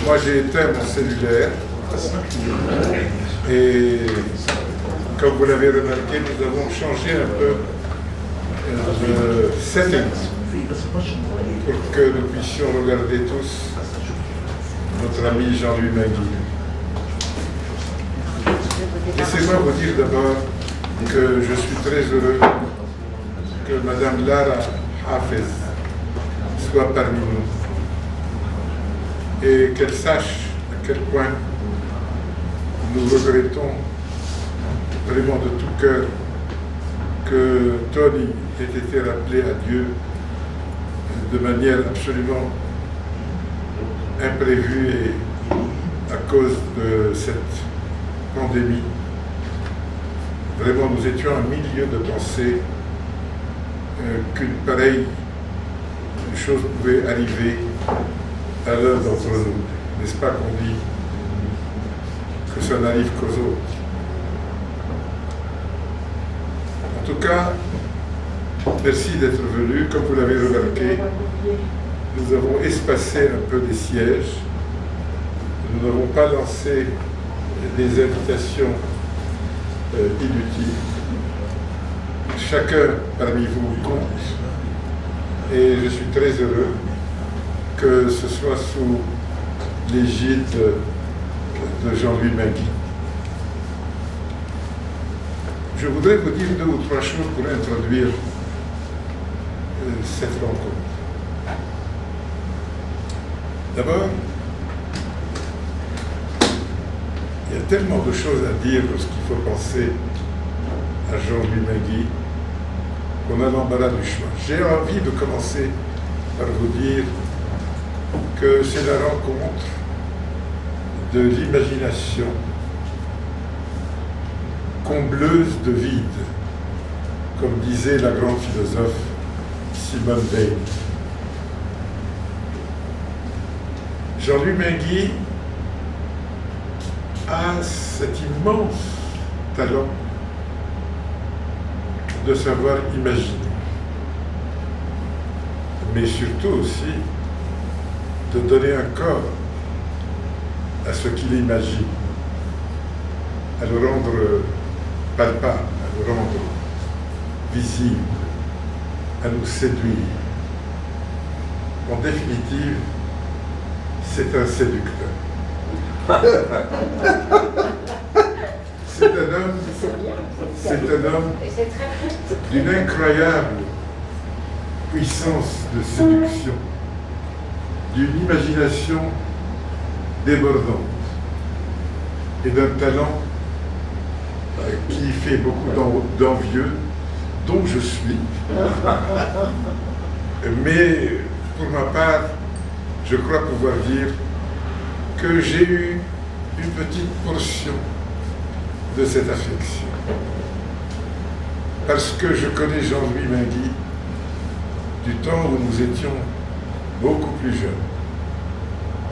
Moi, j'ai éteint mon cellulaire et comme vous l'avez remarqué, nous avons changé un peu le setting pour que nous puissions regarder tous notre ami Jean-Louis Mainguy. Laissez-moi vous dire d'abord que je suis très heureux que Madame Lara Hafez soit parmi nous et qu'elle sache à quel point nous regrettons vraiment de tout cœur que Tony ait été rappelé à Dieu de manière absolument imprévue et à cause de cette pandémie. Vraiment, nous étions en milieu de penser qu'une pareille chose pouvait arriver à l'un d'entre nous. N'est-ce pas qu'on dit que ça n'arrive qu'aux autres? En tout cas, merci d'être venu. Comme vous l'avez remarqué, nous avons espacé un peu des sièges. Nous n'avons pas lancé des invitations inutiles. Chacun parmi vous compte. Et je suis très heureux que ce soit sous l'égide de Jean-Louis Mainguy. Je voudrais vous dire 2 ou 3 choses pour introduire cette rencontre. D'abord, il y a tellement de choses à dire lorsqu'il faut penser à Jean-Louis Mainguy qu'on a l'embarras du choix. J'ai envie de commencer par vous dire que c'est la rencontre de l'imagination combleuse de vide, comme disait la grande philosophe Simone Veil. Jean-Louis Mainguy a cet immense talent de savoir imaginer, mais surtout aussi de donner un corps à ce qu'il imagine, à le rendre palpable, à le rendre visible, à nous séduire. En définitive, c'est un séducteur. C'est un homme d'une incroyable puissance de séduction, d'une imagination débordante et d'un talent qui fait beaucoup d'envieux, dont je suis. Mais pour ma part, je crois pouvoir dire que j'ai eu une petite portion de cette affection. Parce que je connais Jean-Louis Mainguy du temps où nous étions beaucoup plus jeunes.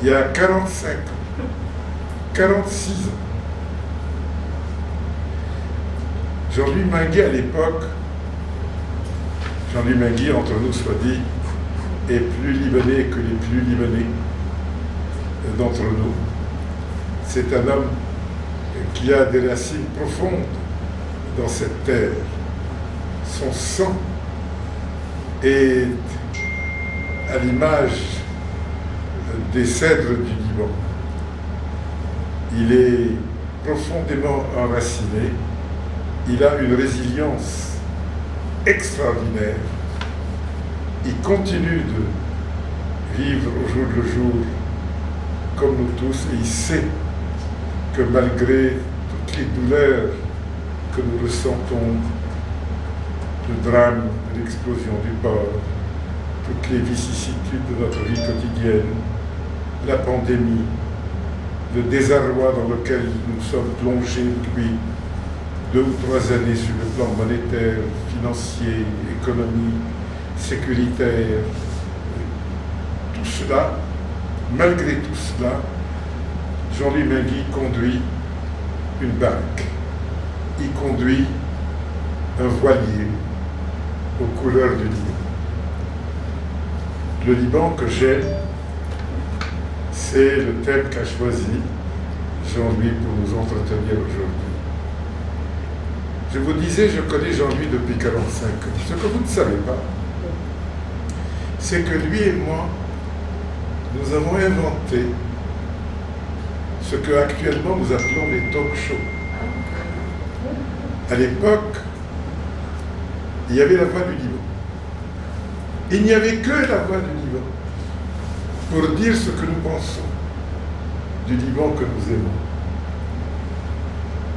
Il y a 45 ans, 46 ans. Jean-Louis Mainguy, à l'époque, Jean-Louis Mainguy, entre nous soit dit, est plus libanais que les plus libanais d'entre nous. C'est un homme qui a des racines profondes dans cette terre. Son sang est à l'image des cèdres du Liban. Il est profondément enraciné. Il a une résilience extraordinaire. Il continue de vivre au jour le jour comme nous tous, et il sait que malgré toutes les douleurs que nous ressentons, le drame de l'explosion du port, toutes les vicissitudes de notre vie quotidienne, la pandémie, le désarroi dans lequel nous sommes plongés depuis 2 ou 3 années sur le plan monétaire, financier, économique, sécuritaire, tout cela, malgré tout cela, Jean-Louis Mainguy conduit une barque. Il conduit un voilier aux couleurs du Liban. Le Liban que j'aime, c'est le thème qu'a choisi Jean-Louis pour nous entretenir aujourd'hui. Je vous disais, je connais Jean-Louis depuis 45 ans. Ce que vous ne savez pas, c'est que lui et moi, nous avons inventé ce que actuellement nous appelons les talk shows. À l'époque, il y avait la voix du Liban. Il n'y avait que la voix du Liban pour dire ce que nous pensons du Liban que nous aimons.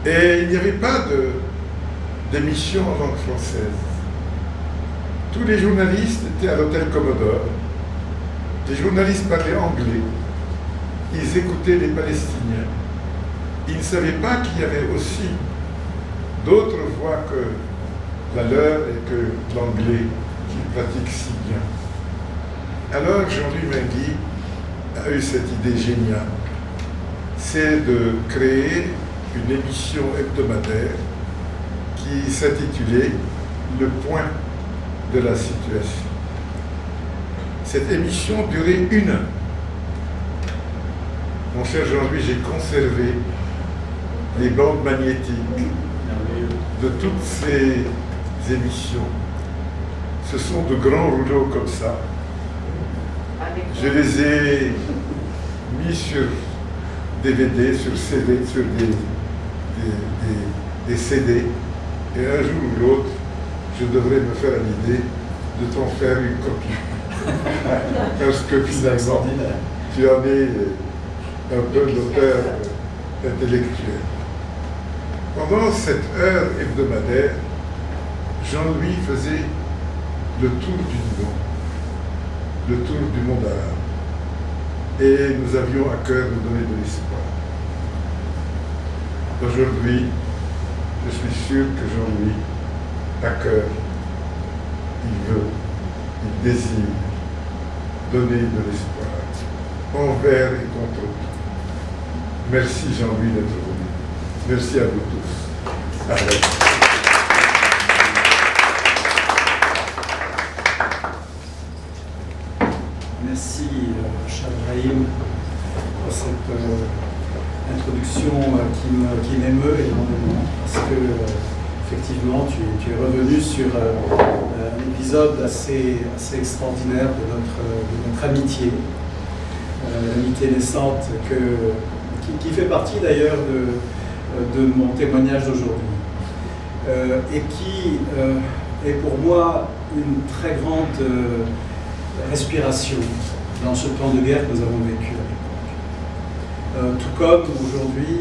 Et il n'y avait pas d'émission en langue française. Tous les journalistes étaient à l'hôtel Commodore. Les journalistes parlaient anglais. Ils écoutaient les Palestiniens. Ils ne savaient pas qu'il y avait aussi d'autres voix que la leur et que l'anglais qu'ils pratiquent si bien. Alors Jean-Louis Mainguy a eu cette idée géniale, c'est de créer une émission hebdomadaire qui s'intitulait « Le point de la situation ». Cette émission durait 1 heure. Mon cher Jean-Louis, j'ai conservé les bandes magnétiques de toutes ces émissions. Ce sont de grands rouleaux comme ça. Je les ai mis sur DVD, sur CD, sur des CD. Et un jour ou l'autre, je devrais me faire l'idée de t'en faire une copie. Parce que finalement, tu en es un peu l'auteur intellectuel. Pendant cette heure hebdomadaire, Jean-Louis faisait le tour du Liban, le tour du monde arabe. Et nous avions à cœur de donner de l'espoir. Aujourd'hui, je suis sûr que Jean-Louis, à cœur, il veut, il désire donner de l'espoir, envers et contre tout. Merci Jean-Louis d'être venu. Merci à vous tous. Arrête. Merci, cher Brahim, pour cette introduction qui m'émeut énormément, parce que, effectivement, tu es revenu sur un épisode assez extraordinaire de notre amitié, l'amitié naissante qui fait partie d'ailleurs de mon témoignage d'aujourd'hui, et qui est pour moi une très grande respiration dans ce temps de guerre que nous avons vécu à l'époque. Tout comme aujourd'hui,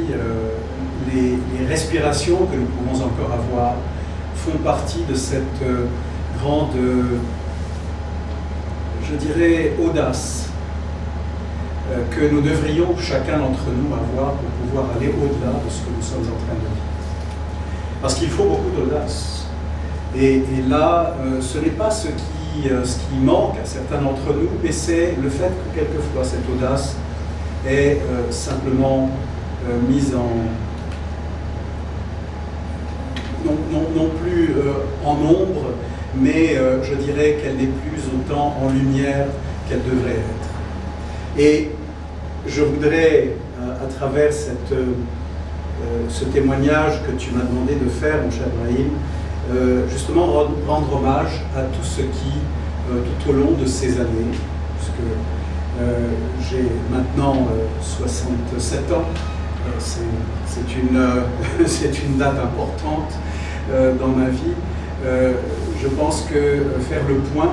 les respirations que nous pouvons encore avoir font partie de cette grande, je dirais, audace que nous devrions chacun d'entre nous avoir pour pouvoir aller au-delà de ce que nous sommes en train de vivre. Parce qu'il faut beaucoup d'audace. Et là, ce n'est pas ce qui manque à certains d'entre nous, mais c'est le fait que quelquefois cette audace est simplement mise en... non plus en ombre, mais je dirais qu'elle n'est plus autant en lumière qu'elle devrait être. Et je voudrais, à travers ce témoignage que tu m'as demandé de faire, mon cher Brahim, justement rendre hommage à tout ce qui, tout au long de ces années, puisque j'ai maintenant 67 ans, c'est une date importante dans ma vie. Je pense que faire le point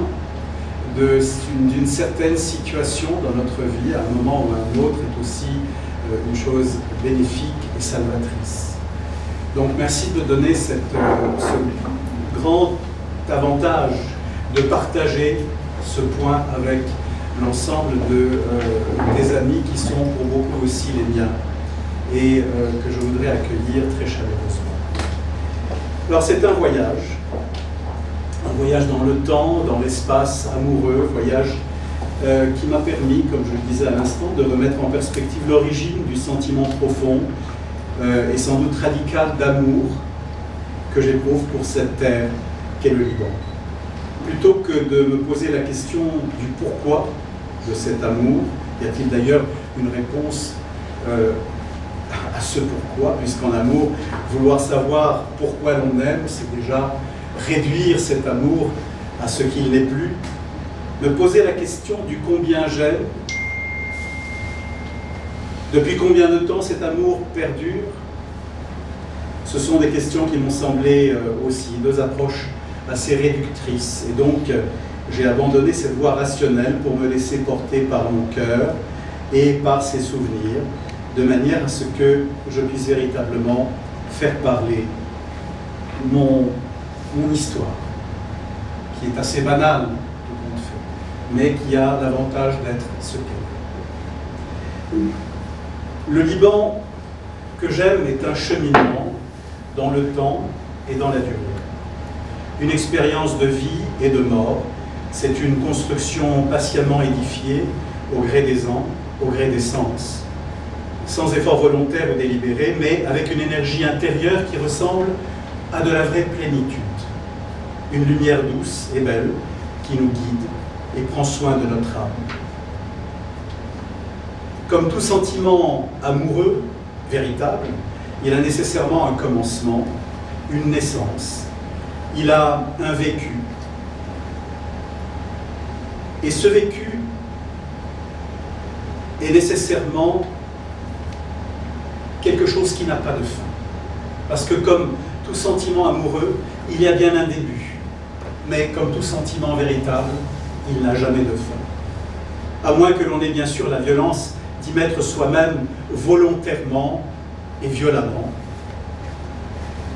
d'une certaine situation dans notre vie, à un moment ou à un autre, est aussi une chose bénéfique et salvatrice. Donc merci de donner ce grand avantage de partager ce point avec l'ensemble des amis qui sont pour beaucoup aussi les miens et que je voudrais accueillir très chaleureusement. Alors c'est un voyage dans le temps, dans l'espace amoureux, voyage qui m'a permis, comme je le disais à l'instant, de remettre en perspective l'origine du sentiment profond et sans doute radical d'amour que j'éprouve pour cette terre qu'est le Liban. Plutôt que de me poser la question du pourquoi de cet amour, y a-t-il d'ailleurs une réponse à ce pourquoi, puisqu'en amour, vouloir savoir pourquoi l'on aime, c'est déjà réduire cet amour à ce qu'il n'est plus. Me poser la question du combien j'aime, depuis combien de temps cet amour perdure. Ce sont des questions qui m'ont semblé aussi deux approches assez réductrices. Et donc, j'ai abandonné cette voie rationnelle pour me laisser porter par mon cœur et par ses souvenirs, de manière à ce que je puisse véritablement faire parler mon histoire, qui est assez banale, tout compte fait, mais qui a l'avantage d'être ce qu'elle est. Le Liban que j'aime est un cheminement dans le temps et dans la durée. Une expérience de vie et de mort, c'est une construction patiemment édifiée au gré des ans, au gré des sens, sans effort volontaire ou délibéré, mais avec une énergie intérieure qui ressemble à de la vraie plénitude. Une lumière douce et belle qui nous guide et prend soin de notre âme. Comme tout sentiment amoureux, véritable, il a nécessairement un commencement, une naissance. Il a un vécu. Et ce vécu est nécessairement quelque chose qui n'a pas de fin. Parce que comme tout sentiment amoureux, il y a bien un début. Mais comme tout sentiment véritable, il n'a jamais de fin. À moins que l'on ait bien sûr la violence d'y mettre soi-même volontairement et violemment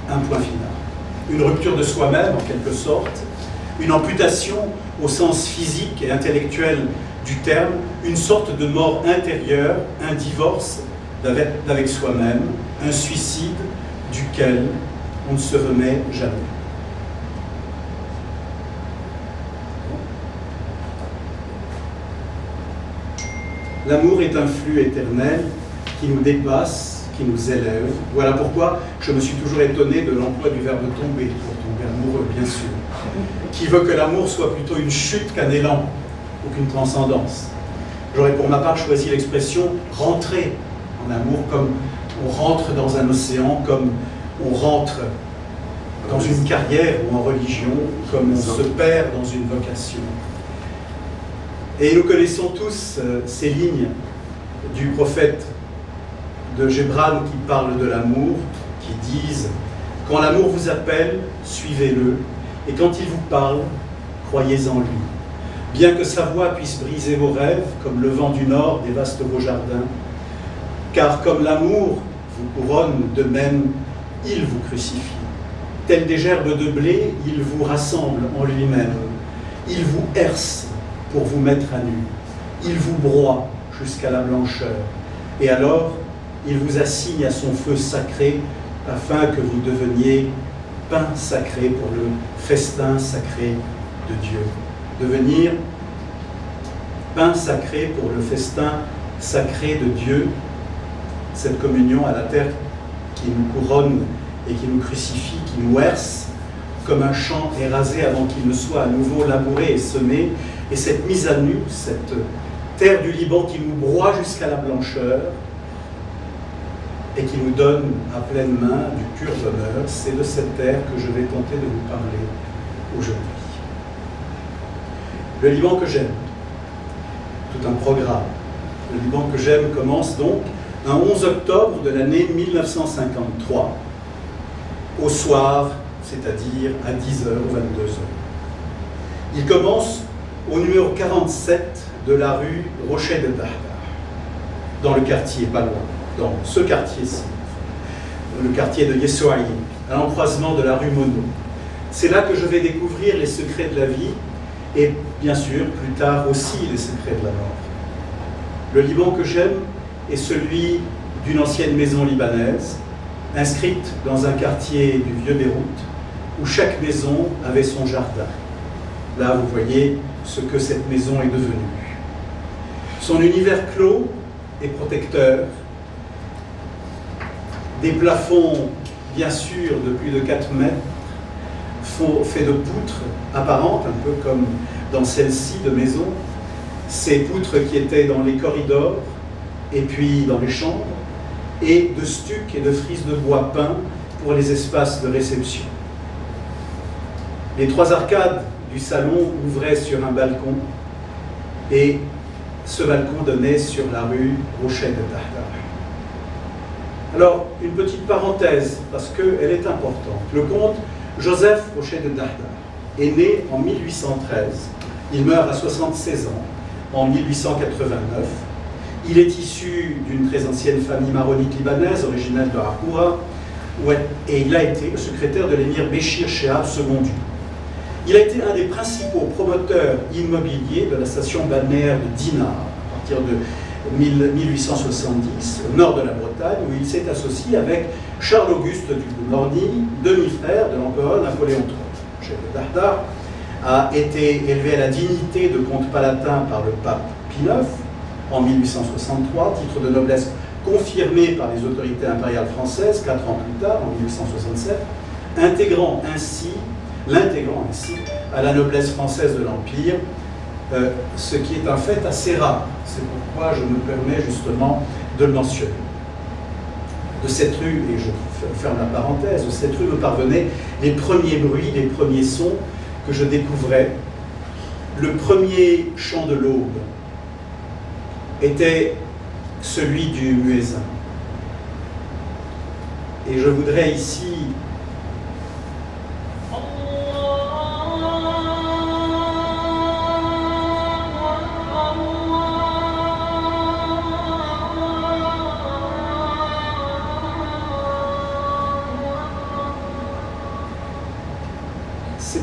un point final. Une rupture de soi-même, en quelque sorte, une amputation au sens physique et intellectuel du terme, une sorte de mort intérieure, un divorce d'avec soi-même, un suicide duquel on ne se remet jamais. L'amour est un flux éternel qui nous dépasse, qui nous élève. Voilà pourquoi je me suis toujours étonné de l'emploi du verbe tomber, pour tomber amoureux, bien sûr, qui veut que l'amour soit plutôt une chute qu'un élan ou qu'une transcendance. J'aurais pour ma part choisi l'expression rentrer en amour, comme on rentre dans un océan, comme on rentre dans une carrière ou en religion, comme on se perd dans une vocation. Et nous connaissons tous ces lignes du prophète de Gébran qui parle de l'amour, qui disent « Quand l'amour vous appelle, suivez-le, et quand il vous parle, croyez en lui. Bien que sa voix puisse briser vos rêves, comme le vent du nord dévaste vos jardins, car comme l'amour vous couronne, de même, il vous crucifie. Tels des gerbes de blé, il vous rassemble en lui-même. Il vous herse pour vous mettre à nu. Il vous broie jusqu'à la blancheur. Et alors, il vous assigne à son feu sacré afin que vous deveniez pain sacré pour le festin sacré de Dieu. Devenir pain sacré pour le festin sacré de Dieu, cette communion à la terre qui nous couronne et qui nous crucifie, qui nous herse comme un champ érasé avant qu'il ne soit à nouveau labouré et semé, et cette mise à nu, cette terre du Liban qui nous broie jusqu'à la blancheur et qui nous donne à pleine main du pur bonheur, c'est de cette terre que je vais tenter de vous parler aujourd'hui. Le Liban que j'aime, tout un programme. Le Liban que j'aime commence donc un 11 octobre de l'année 1953, au soir, c'est-à-dire à 10h ou 22h. Il commence au numéro 47 de la rue Rochet de Dahdar, dans le quartier, pas loin, dans ce quartier-ci, le quartier de Yessoaï, à l'emcroisement de la rue Monod. C'est là que je vais découvrir les secrets de la vie et bien sûr, plus tard aussi, les secrets de la mort. Le Liban que j'aime est celui d'une ancienne maison libanaise, inscrite dans un quartier du Vieux-Beyrouth, où chaque maison avait son jardin. Là, vous voyez ce que cette maison est devenue. Son univers clos et protecteur, des plafonds, bien sûr, de plus de 4 mètres, faits de poutres apparentes, un peu comme dans celle-ci de maison, ces poutres qui étaient dans les corridors et puis dans les chambres, et de stucs et de frises de bois peint pour les espaces de réception. Les 3 arcades du salon ouvraient sur un balcon, et ce balcon donnait sur la rue Rochet de Dahdar. Alors, une petite parenthèse, parce qu'elle est importante. Le comte Joseph Rochet de Dahdar est né en 1813. Il meurt à 76 ans, en 1889. Il est issu d'une très ancienne famille maronite libanaise, originaire de Hakoura, et il a été le secrétaire de l'émir Béchir Chehab II. Il a été un des principaux promoteurs immobiliers de la station balnéaire de Dinard, à partir de 1870, au nord de la Bretagne, où il s'est associé avec Charles-Auguste du Morny, demi-frère de l'empereur Napoléon III. Rochet de Dahdar a été élevé à la dignité de comte palatin par le pape Pie IX en 1863, titre de noblesse confirmé par les autorités impériales françaises 4 ans plus tard, en 1867, l'intégrant ainsi à la noblesse française de l'Empire, ce qui est un fait assez rare. C'est pourquoi je me permets justement de le mentionner. De cette rue, et je ferme la parenthèse, de cette rue me parvenaient les premiers bruits, les premiers sons que je découvrais. Le premier chant de l'aube était celui du muezzin. Et je voudrais ici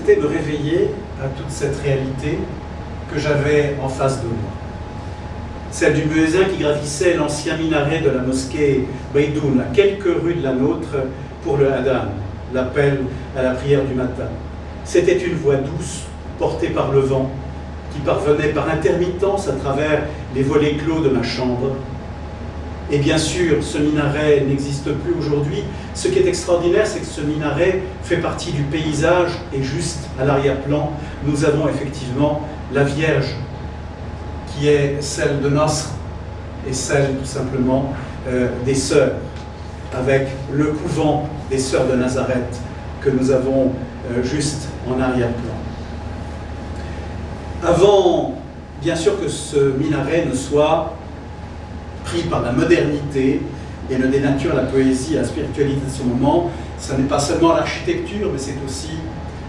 me réveiller à toute cette réalité que j'avais en face de moi. Celle du muezzin qui gravissait l'ancien minaret de la mosquée Beydoun, à quelques rues de la nôtre, pour le Adhan, l'appel à la prière du matin. C'était une voix douce, portée par le vent, qui parvenait par intermittence à travers les volets clos de ma chambre. Et bien sûr, ce minaret n'existe plus aujourd'hui. Ce qui est extraordinaire, c'est que ce minaret fait partie du paysage et juste à l'arrière-plan, nous avons effectivement la Vierge, qui est celle de Nasr et celle tout simplement des sœurs, avec le couvent des sœurs de Nazareth que nous avons juste en arrière-plan. Avant, bien sûr, que ce minaret ne soit pris par la modernité et ne dénature la poésie et la spiritualité de ce moment, ce n'est pas seulement l'architecture, mais c'est aussi,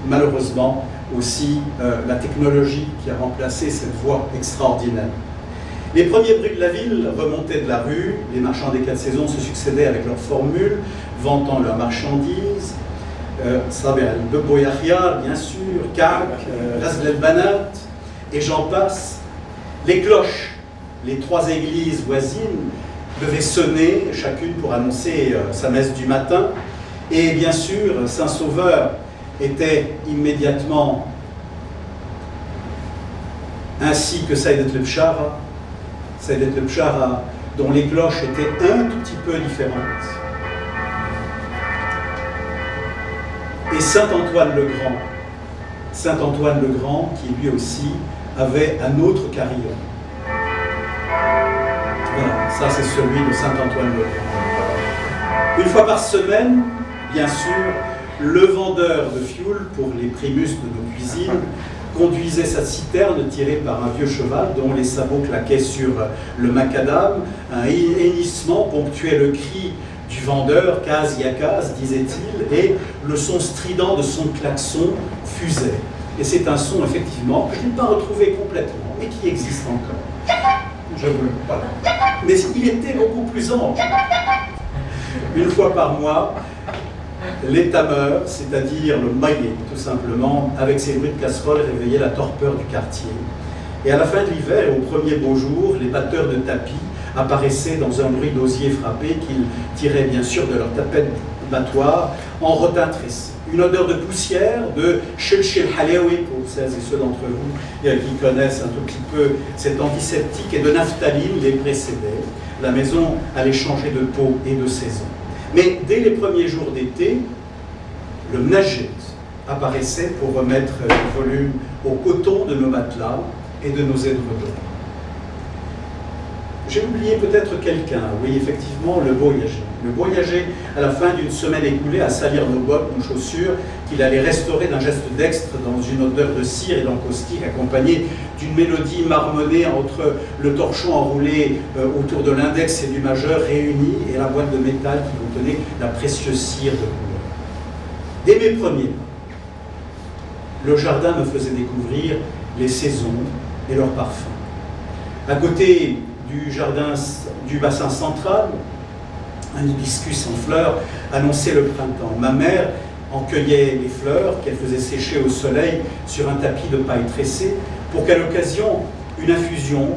malheureusement, aussi la technologie qui a remplacé cette voix extraordinaire. Les premiers bruits de la ville remontaient de la rue, les marchands des 4 saisons se succédaient avec leurs formules, vantant leurs marchandises, Sabel de Boyahia, bien sûr, Kak, Ras el Banat, et j'en passe. Les cloches, les 3 églises voisines, devaient sonner, chacune pour annoncer sa messe du matin, Et bien sûr, Saint-Sauveur était immédiatement, ainsi que Saïdet le Bchara, dont les cloches étaient un tout petit peu différentes. Et Saint-Antoine le Grand, qui lui aussi avait un autre carillon. Voilà, ça c'est celui de Saint-Antoine le Grand. Une fois par semaine, bien sûr, le vendeur de fioul pour les primus de nos cuisines conduisait sa citerne tirée par un vieux cheval dont les sabots claquaient sur le macadam. Un hennissement ponctuait le cri du vendeur, Kaz Yakaz, disait-il, et le son strident de son klaxon fusait. Et c'est un son, effectivement, que je n'ai pas retrouvé complètement, mais qui existe encore. Je vous le parle. Mais il était beaucoup plus ample. Une fois par mois, les tameurs, c'est-à-dire le maillet, tout simplement, avec ses bruits de casserole, réveillaient la torpeur du quartier. Et à la fin de l'hiver et au premier beau jour, les batteurs de tapis apparaissaient dans un bruit d'osier frappé qu'ils tiraient bien sûr de leur tapette battoir en rotin tressé. Une odeur de poussière, de shilshil halewi, pour celles et ceux d'entre vous qui connaissent un tout petit peu cet antiseptique, et de naphtaline les précédait. La maison allait changer de peau et de saison. Mais dès les premiers jours d'été, le Mnajid apparaissait pour remettre le volume au coton de nos matelas et de nos édredons. J'ai oublié peut-être quelqu'un, oui, effectivement, le voyager. Le voyager, à la fin d'une semaine écoulée, à salir nos bottes, nos chaussures, qu'il allait restaurer d'un geste dextre dans une odeur de cire et d'encaustique, accompagnée d'une mélodie marmonnée entre le torchon enroulé autour de l'index et du majeur réunis et la boîte de métal qui contenait la précieuse cire de couleur. Dès mes premiers pas, le jardin me faisait découvrir les saisons et leurs parfums. À côté du jardin du bassin central, un hibiscus en fleurs annonçait le printemps. Ma mère en cueillait les fleurs qu'elle faisait sécher au soleil sur un tapis de paille tressée pour qu'à l'occasion, une infusion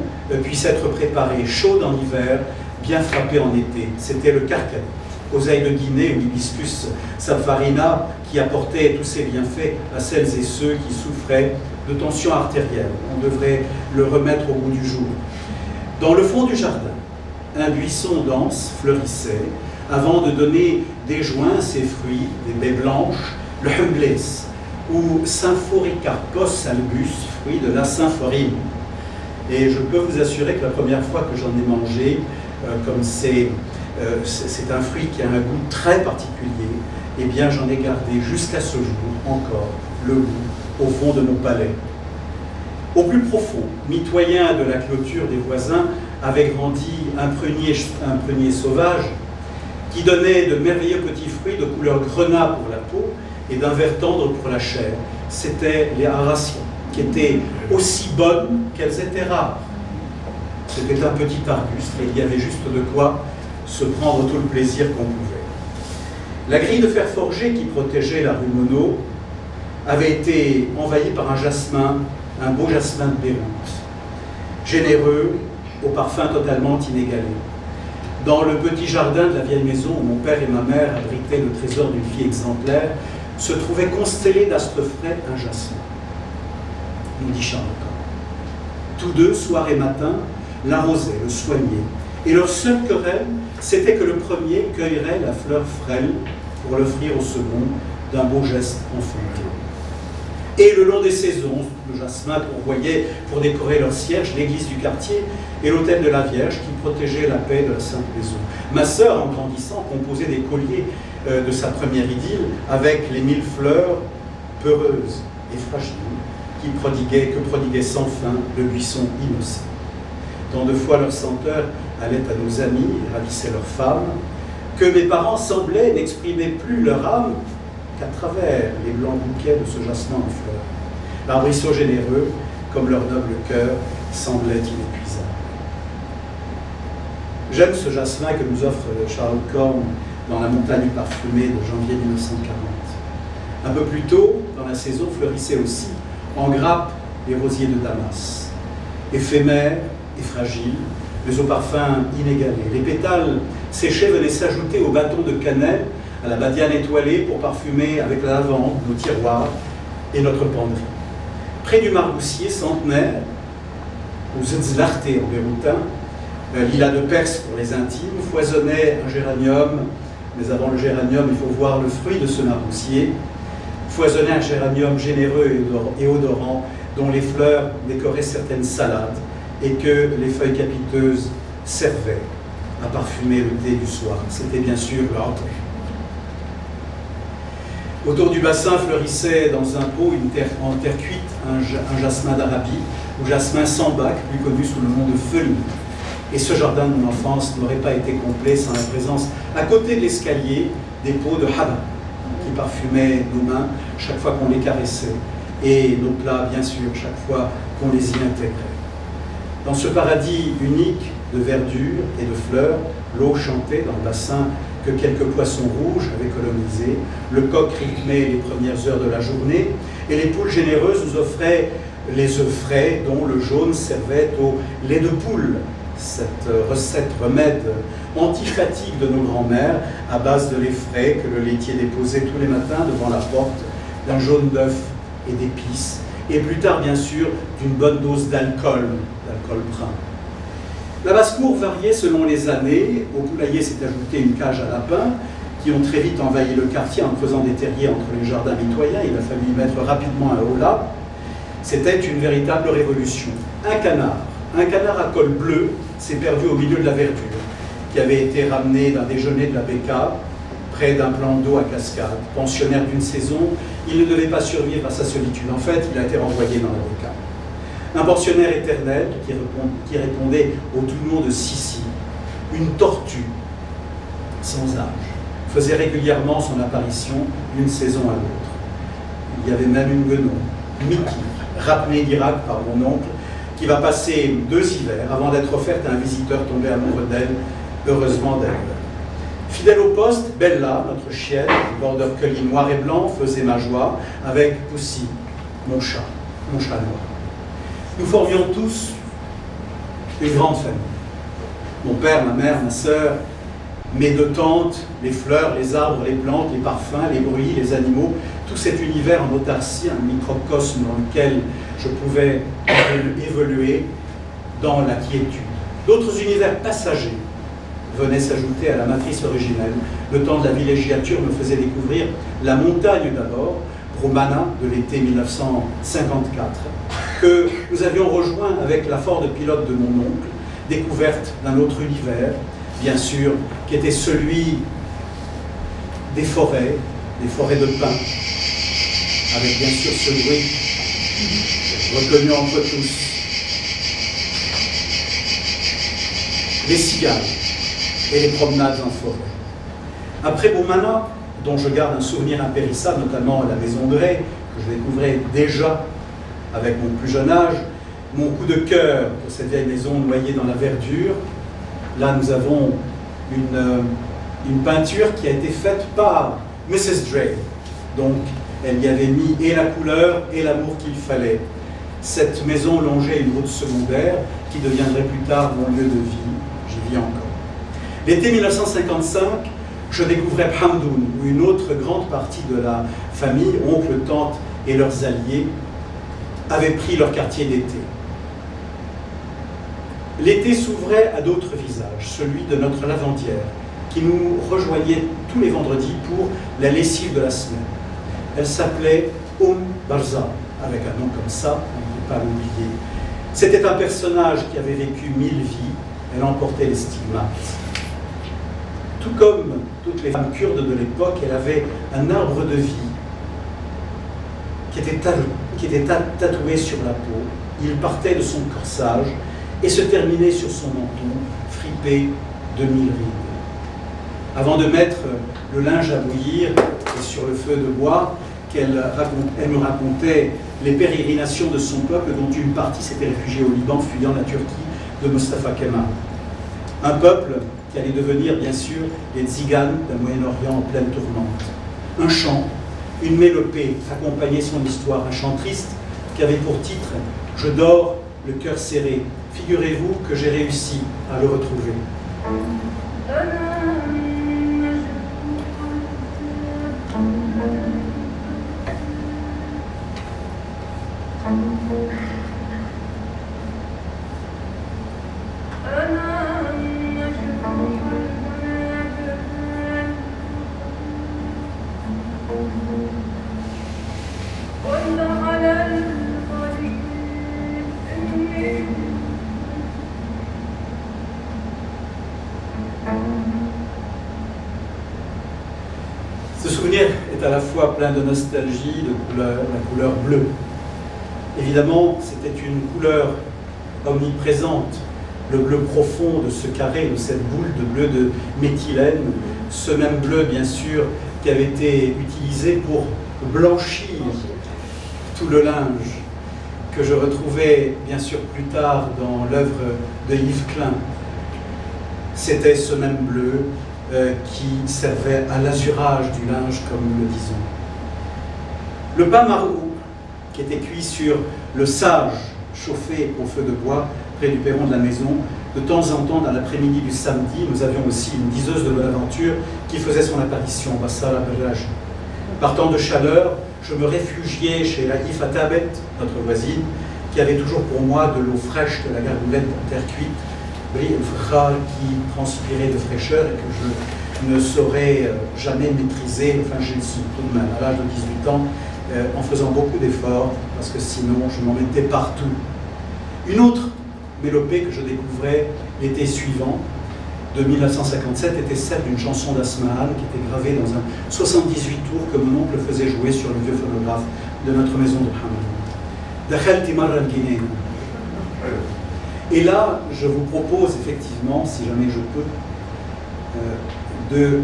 puisse être préparée chaude en hiver, bien frappée en été. C'était le carcadit, oseille de Guinée ou l'hibiscus sapharina qui apportait tous ses bienfaits à celles et ceux qui souffraient de tension artérielle. On devrait le remettre au goût du jour. Dans le fond du jardin, un buisson dense fleurissait avant de donner des joints ses fruits, des baies blanches, le humbles ou Symphoricarpos albus, fruit de la symphorine. Et je peux vous assurer que la première fois que j'en ai mangé, comme c'est un fruit qui a un goût très particulier, eh bien j'en ai gardé jusqu'à ce jour encore le goût au fond de mon palais. Au plus profond, mitoyen de la clôture des voisins, avait grandi un prunier sauvage qui donnait de merveilleux petits fruits de couleur grenat pour la peau et d'un vert tendre pour la chair. C'était les aracias, qui étaient aussi bonnes qu'elles étaient rares. C'était un petit arbuste et il y avait juste de quoi se prendre tout le plaisir qu'on pouvait. La grille de fer forgé qui protégeait la rue Monod avait été envahie par un jasmin, un beau jasmin de Beyrouth, généreux, au parfum totalement inégalé. Dans le petit jardin de la vieille maison où mon père et ma mère abritaient le trésor d'une fille exemplaire, se trouvait constellé d'astres frais un jasmin, nous dit Charles. Tous deux, soir et matin, l'arrosaient, le soignaient. Et leur seule querelle, c'était que le premier cueillerait la fleur frêle pour l'offrir au second d'un beau geste enfantin. Et le long des saisons, le jasmin pourvoyait pour décorer leur cierge l'église du quartier et l'autel de la Vierge qui protégeait la paix de la Sainte Maison. Ma sœur, en grandissant, composait des colliers de sa première idylle avec les 1000 fleurs peureuses et fragiles que prodiguait sans fin le buisson innocent. Tant de fois leur senteur allait à nos amis et ravissait leurs femmes, que mes parents semblaient n'exprimer plus leur âme qu'à travers les blancs bouquets de ce jasmin en fleurs. L'arbrisseau généreux, comme leur noble cœur, semblait inépuisable. J'aime ce jasmin que nous offre Charles Corne dans La montagne parfumée de janvier 1940. Un peu plus tôt, dans la saison, fleurissaient aussi en grappe les rosiers de Damas, éphémères et fragiles, mais au parfum inégalé. Les pétales séchés venaient s'ajouter au bâton de cannelle à la badiane étoilée pour parfumer avec la lavande nos tiroirs et notre penderie. Près du Margoussier centenaire, ou Zitzlarte en béroutin, l'île de Perse pour les intimes, foisonnait un géranium, mais avant le géranium, il faut voir le fruit de ce Margoussier, foisonnait un géranium généreux et odorant, dont les fleurs décoraient certaines salades et que les feuilles capiteuses servaient à parfumer le thé du soir. C'était bien sûr l'entrée. Autour du bassin fleurissait dans un pot en terre cuite un jasmin d'Arabie, ou jasmin sans bac, plus connu sous le nom de feuille. Et ce jardin de mon enfance n'aurait pas été complet sans la présence, à côté de l'escalier, des pots de haba, qui parfumaient nos mains chaque fois qu'on les caressait, et nos plats, bien sûr, chaque fois qu'on les y intégrait. Dans ce paradis unique de verdure et de fleurs, l'eau chantait dans le bassin que quelques poissons rouges avaient colonisé, le coq rythmait les premières heures de la journée, et les poules généreuses nous offraient les œufs frais dont le jaune servait au lait de poule, cette recette remède anti-fatigue de nos grands-mères à base de lait frais que le laitier déposait tous les matins devant la porte, d'un jaune d'œuf et d'épices, et plus tard bien sûr d'une bonne dose d'alcool brun. La basse-cour variait selon les années. Au poulailler s'est ajoutée une cage à lapins qui ont très vite envahi le quartier en creusant des terriers entre les jardins mitoyens. Il a fallu y mettre rapidement un holà. C'était une véritable révolution. Un canard à col bleu s'est perdu au milieu de la verdure, qui avait été ramené d'un déjeuner de la Béca, près d'un plan d'eau à cascade. Pensionnaire d'une saison, il ne devait pas survivre à sa solitude. En fait, il a été renvoyé dans la Béca. Un pensionnaire éternel qui répondait au doux nom de Sissi, une tortue sans âge, faisait régulièrement son apparition d'une saison à l'autre. Il y avait même une guenon, Mickey, ramenée d'Irak par mon oncle, qui va passer 2 hivers avant d'être offerte à un visiteur tombé amoureux d'elle, heureusement d'elle. Fidèle au poste, Bella, notre chienne, border collie noir et blanc, faisait ma joie, avec Poussy, mon chat noir. Nous formions tous une grande famille. Mon père, ma mère, ma sœur, mes 2 tantes, les fleurs, les arbres, les plantes, les parfums, les bruits, les animaux, tout cet univers en autarcie, un microcosme dans lequel je pouvais évoluer dans la quiétude. D'autres univers passagers venaient s'ajouter à la matrice originelle. Le temps de la villégiature me faisait découvrir la montagne d'abord, Romana de l'été 1954, que nous avions rejoint avec la Ford pilote de mon oncle, découverte d'un autre univers, bien sûr, qui était celui des forêts de pins, avec bien sûr ce bruit reconnu entre tous, les cigales et les promenades en forêt. Après Bomana, dont je garde un souvenir impérissable, notamment la maison de Ré, que je découvrais déjà avec mon plus jeune âge, mon coup de cœur pour cette vieille maison noyée dans la verdure. Là, nous avons une peinture qui a été faite par Mrs. Dre. Donc, elle y avait mis et la couleur et l'amour qu'il fallait. Cette maison longeait une route secondaire qui deviendrait plus tard mon lieu de vie. J'y vis encore. L'été 1955, je découvrais Hamdoun, où une autre grande partie de la famille, oncle, tante et leurs alliés, avaient pris leur quartier d'été. L'été s'ouvrait à d'autres visages, celui de notre lavandière, qui nous rejoignait tous les vendredis pour la lessive de la semaine. Elle s'appelait Barza, avec un nom comme ça, on ne peut pas l'oublier. C'était un personnage qui avait vécu 1000 vies, elle emportait les stigmates. Tout comme toutes les femmes kurdes de l'époque, elle avait un arbre de vie qui était tatoué sur la peau. Il partait de son corsage et se terminait sur son menton, fripé de 1000 rides. Avant de mettre le linge à bouillir et sur le feu de bois, elle me racontait les pérégrinations de son peuple, dont une partie s'était réfugiée au Liban, fuyant la Turquie de Mustafa Kemal. Un peuple qui allait devenir, bien sûr, les tziganes d'un Moyen-Orient en pleine tourmente. Un chant, une mélopée accompagnait son histoire, un chant triste qui avait pour titre « Je dors, le cœur serré ». Figurez-vous que j'ai réussi à le retrouver. Ce souvenir est à la fois plein de nostalgie, de couleur, la couleur bleue. Évidemment, c'était une couleur omniprésente, le bleu profond de ce carré, de cette boule de bleu de méthylène, ce même bleu, bien sûr, qui avait été utilisé pour blanchir tout le linge, que je retrouvais, bien sûr, plus tard dans l'œuvre de Yves Klein. C'était ce même bleu qui servait à l'azurage du linge, comme nous le disons. Le pain marou, qui était cuit sur le sage chauffé au feu de bois près du perron de la maison, de temps en temps, dans l'après-midi du samedi, nous avions aussi une diseuse de Bonaventure qui faisait son apparition, Bassala Bajaj. Par temps de chaleur, je me réfugiais chez la Ifatabet, notre voisine, qui avait toujours pour moi de l'eau fraîche de la gargoulette en terre cuite, qui transpirait de fraîcheur et que je ne saurais jamais maîtriser, enfin j'ai tout de même à l'âge de 18 ans, en faisant beaucoup d'efforts, parce que sinon je m'en mettais partout. Une autre mélopée que je découvrais l'été suivant, de 1957, était celle d'une chanson d'Asmaan qui était gravée dans un 78 tours que mon oncle faisait jouer sur le vieux phonographe de notre maison de Hamad. Dakhalti marra al-Guinée. Et là, je vous propose effectivement, si jamais je peux, de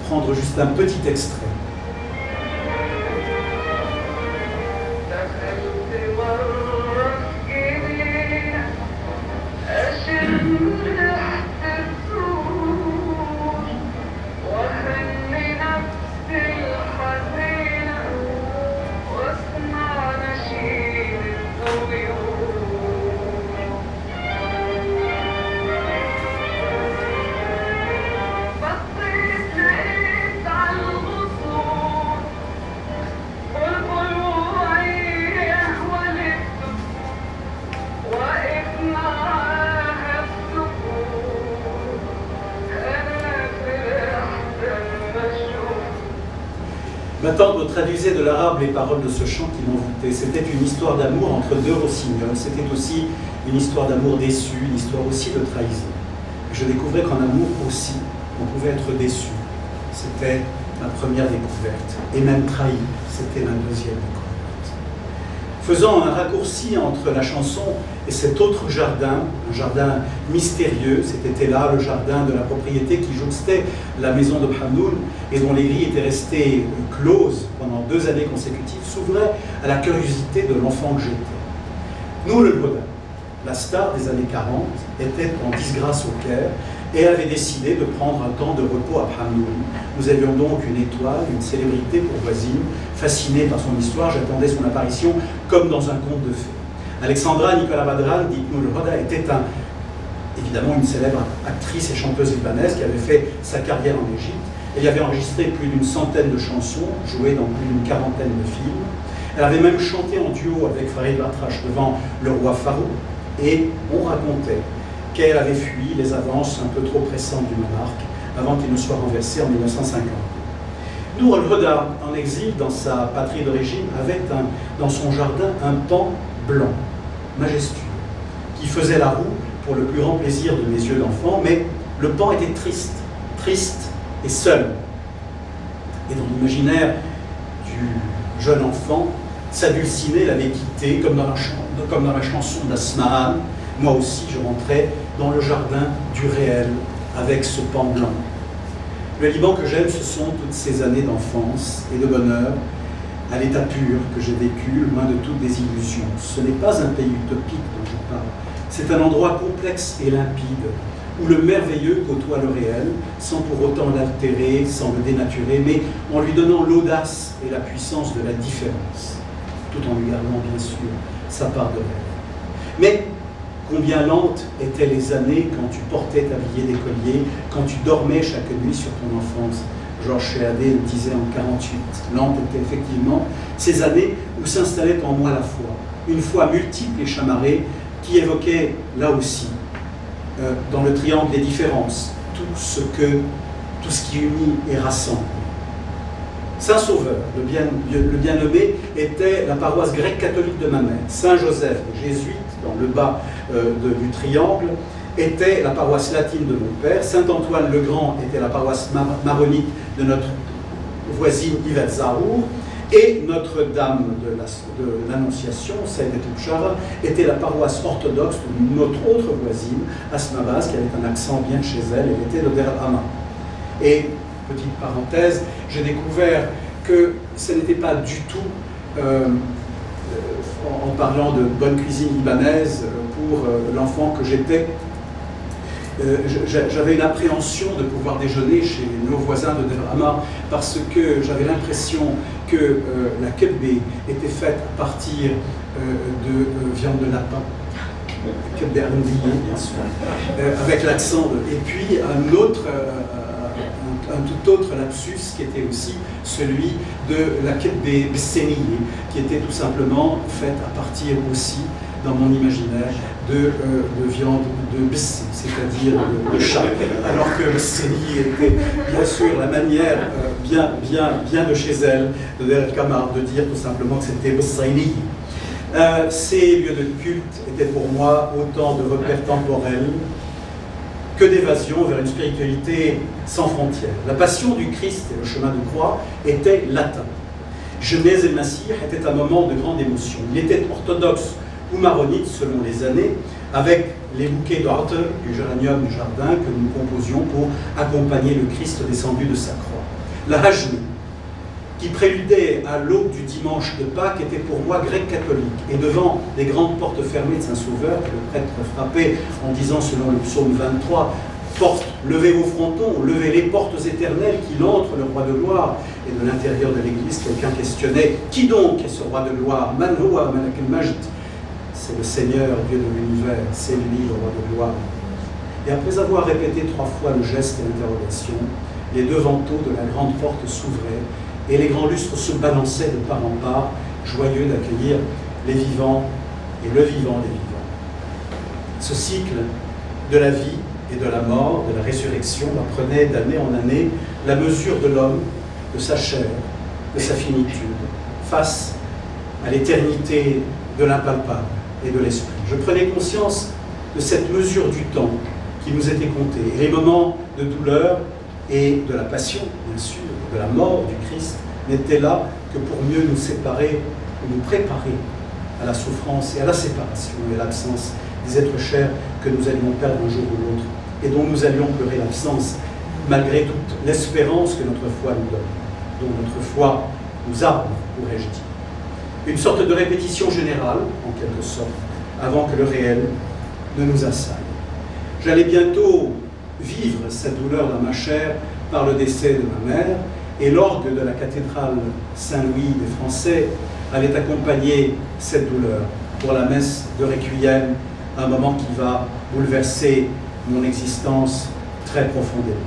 prendre juste un petit extrait. Ma tante traduisait de l'arabe les paroles de ce chant qui m'envoûtait. C'était une histoire d'amour entre deux rossignols. C'était aussi une histoire d'amour déçu, une histoire aussi de trahison. Et je découvrais qu'en amour aussi, on pouvait être déçu. C'était ma première découverte. Et même trahi, c'était ma deuxième découverte. Faisant un raccourci entre la chanson et cet autre jardin, un jardin mystérieux, c'était là le jardin de la propriété qui jouxtait la maison de Hamdoun et dont les grilles étaient restées closes pendant 2 années consécutives, s'ouvrait à la curiosité de l'enfant que j'étais. Nour el-Hoda, la star des années 40, était en disgrâce au Caire et avait décidé de prendre un temps de repos à Hamdoun. Nous avions donc une étoile, une célébrité pour voisine. Fascinée par son histoire, j'attendais son apparition comme dans un conte de fées. Alexandra Nicolas Badran, dite Nour el-Hoda, était évidemment une célèbre actrice et chanteuse libanaise qui avait fait sa carrière en Égypte. Elle y avait enregistré plus d'une centaine de chansons, joué dans plus d'une quarantaine de films. Elle avait même chanté en duo avec Farid Batrache devant le roi Farouk. Et on racontait qu'elle avait fui les avances un peu trop pressantes du monarque avant qu'il ne soit renversé en 1950. Nour el-Hoda, en exil dans sa patrie d'origine, avait dans son jardin un pan blanc, majestueux, qui faisait la roue pour le plus grand plaisir de mes yeux d'enfant, mais le pan était triste, triste et seul. Et dans l'imaginaire du jeune enfant, sa dulcinée l'avait quitté, comme dans la chanson d'Asmaan. Moi aussi, je rentrais dans le jardin du réel avec ce pan blanc. Le Liban que j'aime, ce sont toutes ces années d'enfance et de bonheur à l'état pur que j'ai vécu, loin de toutes des illusions. Ce n'est pas un pays utopique dont je parle, c'est un endroit complexe et limpide, où le merveilleux côtoie le réel, sans pour autant l'altérer, sans le dénaturer, mais en lui donnant l'audace et la puissance de la différence, tout en lui gardant bien sûr sa part de rêve. Mais combien lentes étaient les années quand tu portais ta billet d'écolier, quand tu dormais chaque nuit sur ton enfance. Georges Chéadé le disait en 1948. Nantes était effectivement ces années où s'installait en moi la foi. Une foi multiple et chamarrée qui évoquait là aussi, dans le triangle des différences, tout ce qui unit et rassemble. Saint-Sauveur, le bien-nommé, était la paroisse grecque catholique de ma mère. Saint-Joseph, le jésuite, dans le bas du triangle, était la paroisse latine de mon père. Saint-Antoine le Grand était la paroisse maronite de notre voisine Yvette Zarour. Et Notre-Dame de l'Annonciation, Seydet Bchara, était la paroisse orthodoxe de notre autre voisine, Asmabaz, qui avait un accent bien chez elle, elle était de Der Hama. Et, petite parenthèse, j'ai découvert que ce n'était pas du tout, en parlant de bonne cuisine libanaise, pour l'enfant que j'étais, j'avais une appréhension de pouvoir déjeuner chez nos voisins de Der Hama parce que j'avais l'impression que la kebbe était faite à partir de viande de lapin, kebbe arndiyé bien sûr, avec l'accent et puis un tout autre lapsus qui était aussi celui de la kebbe besseniye, qui était tout simplement faite à partir aussi dans mon imaginaire de viande de bessi, c'est-à-dire de chat, alors que le séni était bien sûr la manière bien de chez elle, de Der Kamar, de dire tout simplement que c'était bessaini. Ces lieux de culte étaient pour moi autant de repères temporels que d'évasion vers une spiritualité sans frontières. La passion du Christ et le chemin de croix étaient latins. Genèse et Massir était un moment de grande émotion. Il était orthodoxe ou maronite selon les années, avec les bouquets d'orte du géranium du jardin que nous composions pour accompagner le Christ descendu de sa croix. La Hajmi, qui préludait à l'aube du dimanche de Pâques, était pour moi grec catholique. Et devant les grandes portes fermées de Saint-Sauveur, que le prêtre frappait en disant, selon le psaume 23, « Portes, levez vos frontons, levez les portes éternelles, qu'il entre le roi de gloire ». Et de l'intérieur de l'église, quelqu'un questionnait « Qui donc est ce roi de gloire ?»« Man huwa malak al-majd » C'est le Seigneur, Dieu de l'univers, c'est lui, le roi de gloire. Et après avoir répété 3 fois le geste et l'interrogation, les 2 vantaux de la grande porte s'ouvraient et les grands lustres se balançaient de part en part, joyeux d'accueillir les vivants et le vivant des vivants. Ce cycle de la vie et de la mort, de la résurrection, apprenait d'année en année la mesure de l'homme, de sa chair, de sa finitude, face à l'éternité de l'impalpable et de l'esprit. Je prenais conscience de cette mesure du temps qui nous était comptée. Et les moments de douleur et de la passion, bien sûr, de la mort du Christ, n'étaient là que pour mieux nous séparer, ou nous préparer à la souffrance et à la séparation et à l'absence des êtres chers que nous allions perdre un jour ou l'autre et dont nous allions pleurer l'absence malgré toute l'espérance que notre foi nous donne, dont notre foi nous arme, pourrais-je dire. Une sorte de répétition générale, en quelque sorte, avant que le réel ne nous assaille. J'allais bientôt vivre cette douleur dans ma chair par le décès de ma mère, et l'orgue de la cathédrale Saint-Louis des Français allait accompagner cette douleur pour la messe de Requiem, un moment qui va bouleverser mon existence très profondément.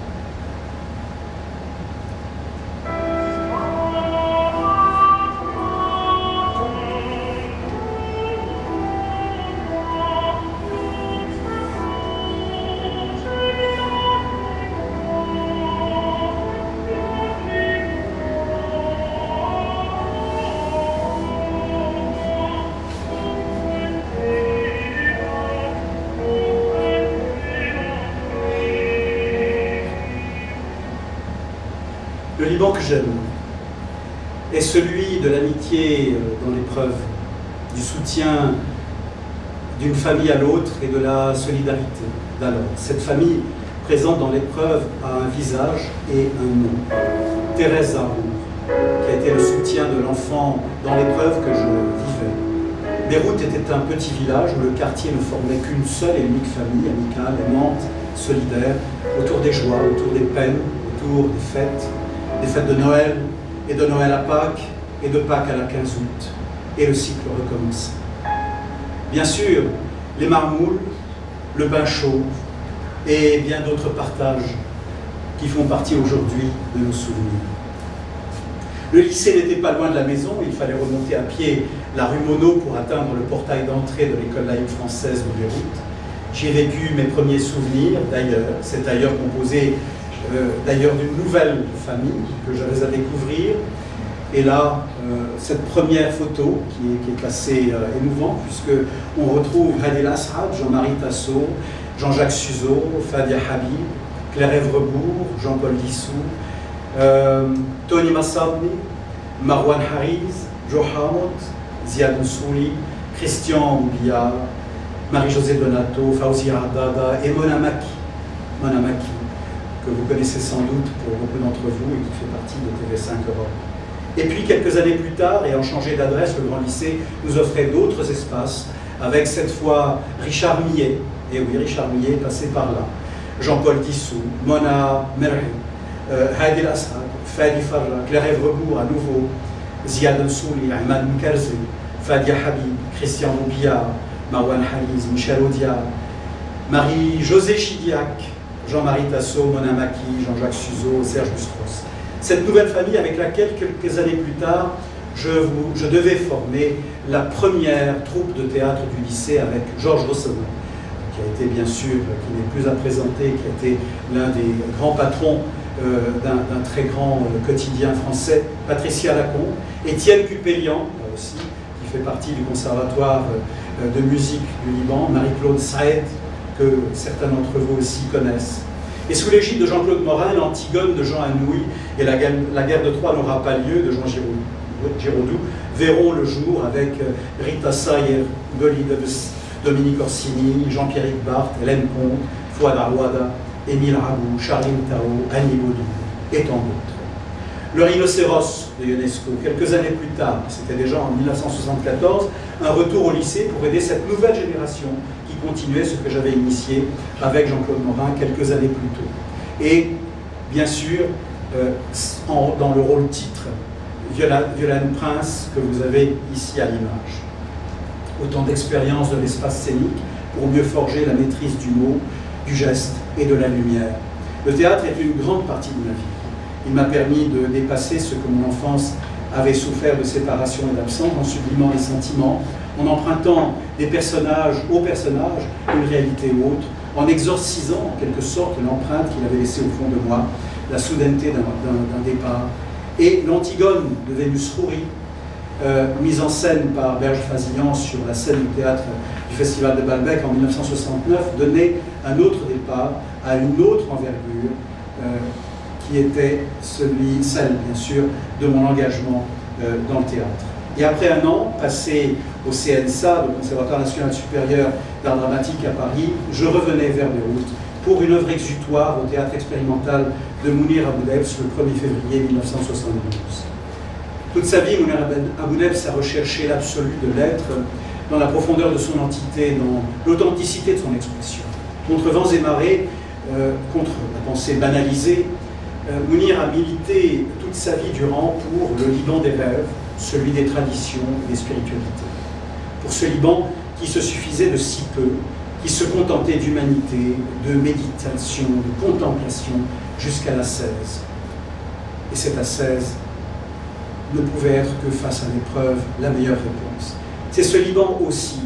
Le Liban que j'aime est celui de l'amitié dans l'épreuve, du soutien d'une famille à l'autre et de la solidarité d'alors. Cette famille présente dans l'épreuve a un visage et un nom. Thérèse Zarour, qui a été le soutien de l'enfant dans l'épreuve que je vivais. Beyrouth était un petit village où le quartier ne formait qu'une seule et unique famille, amicale, aimante, solidaire, autour des joies, autour des peines, autour des fêtes de Noël, et de Noël à Pâques, et de Pâques à la 15 août. Et le cycle recommençait. Bien sûr, les marmoules, le bain chaud, et bien d'autres partages qui font partie aujourd'hui de nos souvenirs. Le lycée n'était pas loin de la maison, il fallait remonter à pied la rue Monod pour atteindre le portail d'entrée de l'école laïque française de Beyrouth. J'ai vécu mes premiers souvenirs d'ailleurs, c'est d'ailleurs composé d'une nouvelle famille que j'avais à découvrir. Et là, cette première photo qui est assez émouvante, puisqu'on retrouve Hadil Asrad, Jean-Marie Tasso, Jean-Jacques Suzeau, Fadia Habib, Claire Èvrebourg, Jean-Paul Dissou, Tony Massabni, Marwan Hariz, Joe Hamot, Ziad Nsouli, Christian Oubia, Marie-Josée Donato, Fawzi Ardada et Mona Maki, que vous connaissez sans doute pour beaucoup d'entre vous et qui fait partie de TV5 Europe. Et puis quelques années plus tard, ayant changé d'adresse, le Grand Lycée nous offrait d'autres espaces, avec cette fois Richard Millet, et oui, Richard Millet est passé par là, Jean-Paul Dissou, Mona Merhi, Hadil Asrad, Fadi Farra, Claire Èvrebourg à nouveau, Ziad Nsouli, Ahmad Mkarzi, Fadia Habib, Christian Oubia, Marwan Hariz, Michel Audiard, Marie-Josée Chidiac, Jean-Marie Tasso, Mona Maki, Jean-Jacques Suzeau, Serge Bustros. Cette nouvelle famille avec laquelle, quelques années plus tard, je devais former la première troupe de théâtre du lycée avec Georges Rosselin, qui a été bien sûr, qui n'est plus à présenter, qui a été l'un des grands patrons d'un très grand quotidien français, Patricia Lacombe, Étienne Cupélian, là aussi, qui fait partie du conservatoire de musique du Liban, Marie-Claude Saed, que certains d'entre vous aussi connaissent. Et sous l'égide de Jean-Claude Morin, l'Antigone de Jean Anouilh et la guerre de Troie n'aura pas lieu de Jean Giraudoux verront le jour avec Rita Sayer, Goli Debs, Dominique Orsini, Jean-Pierre Barthes, Hélène Comte, Fouad Arouada, Émile Rabou, Charline Tao, Annie Baudou et tant d'autres. Le rhinocéros de Ionesco, quelques années plus tard, c'était déjà en 1974, un retour au lycée pour aider cette nouvelle génération qui continuait ce que j'avais initié avec Jean-Claude Morin quelques années plus tôt. Et bien sûr, dans le rôle titre, Violaine Prince, que vous avez ici à l'image. Autant d'expériences de l'espace scénique pour mieux forger la maîtrise du mot, du geste et de la lumière. Le théâtre est une grande partie de ma vie. Il m'a permis de dépasser ce que mon enfance avait souffert de séparation et d'absence, en sublimant les sentiments, en empruntant des personnages aux personnages, une réalité autre, en exorcisant en quelque sorte l'empreinte qu'il avait laissée au fond de moi, la soudaineté d'un départ. Et l'Antigone de Vénus Khoury, mise en scène par Berge Fazillan sur la scène du théâtre du Festival de Balbec en 1969, donnait un autre départ à une autre envergure, qui était celle bien sûr, de mon engagement dans le théâtre. Et après un an passé au CNSA, le Conservatoire National Supérieur d'Art Dramatique à Paris, je revenais vers Beyrouth pour une œuvre exutoire au théâtre expérimental de Mounir Aboudebs le 1er février 1972. Toute sa vie, Mounir Aboudebs a recherché l'absolu de l'être dans la profondeur de son entité, dans l'authenticité de son expression. Contre vents et marées, contre la pensée banalisée, Mounir a milité toute sa vie durant pour le Liban des rêves, celui des traditions et des spiritualités. Pour ce Liban qui se suffisait de si peu, qui se contentait d'humanité, de méditation, de contemplation, jusqu'à l'ascèse. Et cette ascèse ne pouvait être que face à l'épreuve la meilleure réponse. C'est ce Liban aussi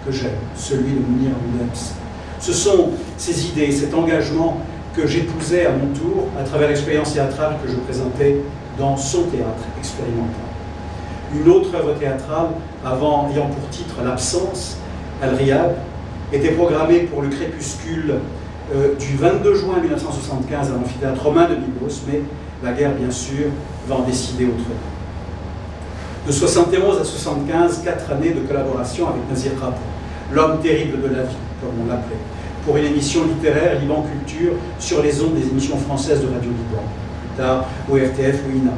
que j'aime, celui de Mounir Aboudebs. Ce sont ces idées, cet engagement que j'épousais à mon tour à travers l'expérience théâtrale que je présentais dans son théâtre expérimental. Une autre œuvre théâtrale, ayant pour titre L'absence, Al-Riyad, était programmée pour le crépuscule du 22 juin 1975 à l'amphithéâtre romain de Byblos, mais la guerre, bien sûr, va en décider autrement. De 71 à 75, 4 années de collaboration avec Nazir Rapou, l'homme terrible de la vie, comme on l'appelait, pour une émission littéraire Liban Culture sur les ondes des émissions françaises de Radio Liban, plus tard ORTF ou INA.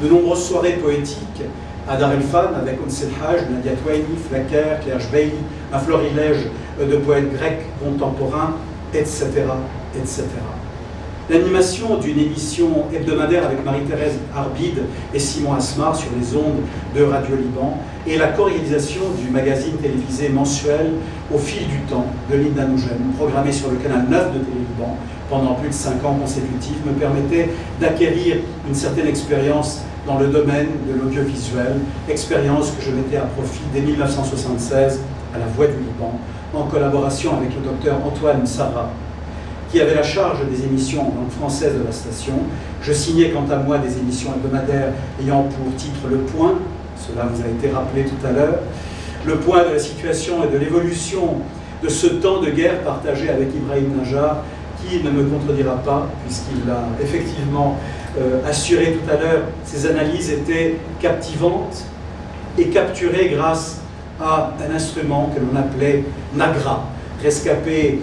De nombreuses soirées poétiques à Dar El Fan avec Onsel Haj, Nadia Touaini, Flacker, Claire Jbeili, un florilège de poètes grecs contemporains, etc., etc. L'animation d'une émission hebdomadaire avec Marie-Thérèse Arbide et Simon Asmar sur les ondes de Radio Liban et la co-réalisation du magazine télévisé mensuel Au fil du temps de Linda Nougem, programmé sur le canal 9 de Télé Liban pendant plus de 5 ans consécutifs me permettait d'acquérir une certaine expérience dans le domaine de l'audiovisuel, expérience que je mettais à profit dès 1976 à la Voix du Liban, en collaboration avec le docteur Antoine Sarra, qui avait la charge des émissions en langue française de la station. Je signais quant à moi des émissions hebdomadaires ayant pour titre Le Point, cela vous a été rappelé tout à l'heure, le point de la situation et de l'évolution de ce temps de guerre partagé avec Ibrahim Najjar, qui ne me contredira pas, puisqu'il l'a effectivement assuré tout à l'heure. Ces analyses étaient captivantes et capturées grâce à un instrument que l'on appelait Nagra, rescapé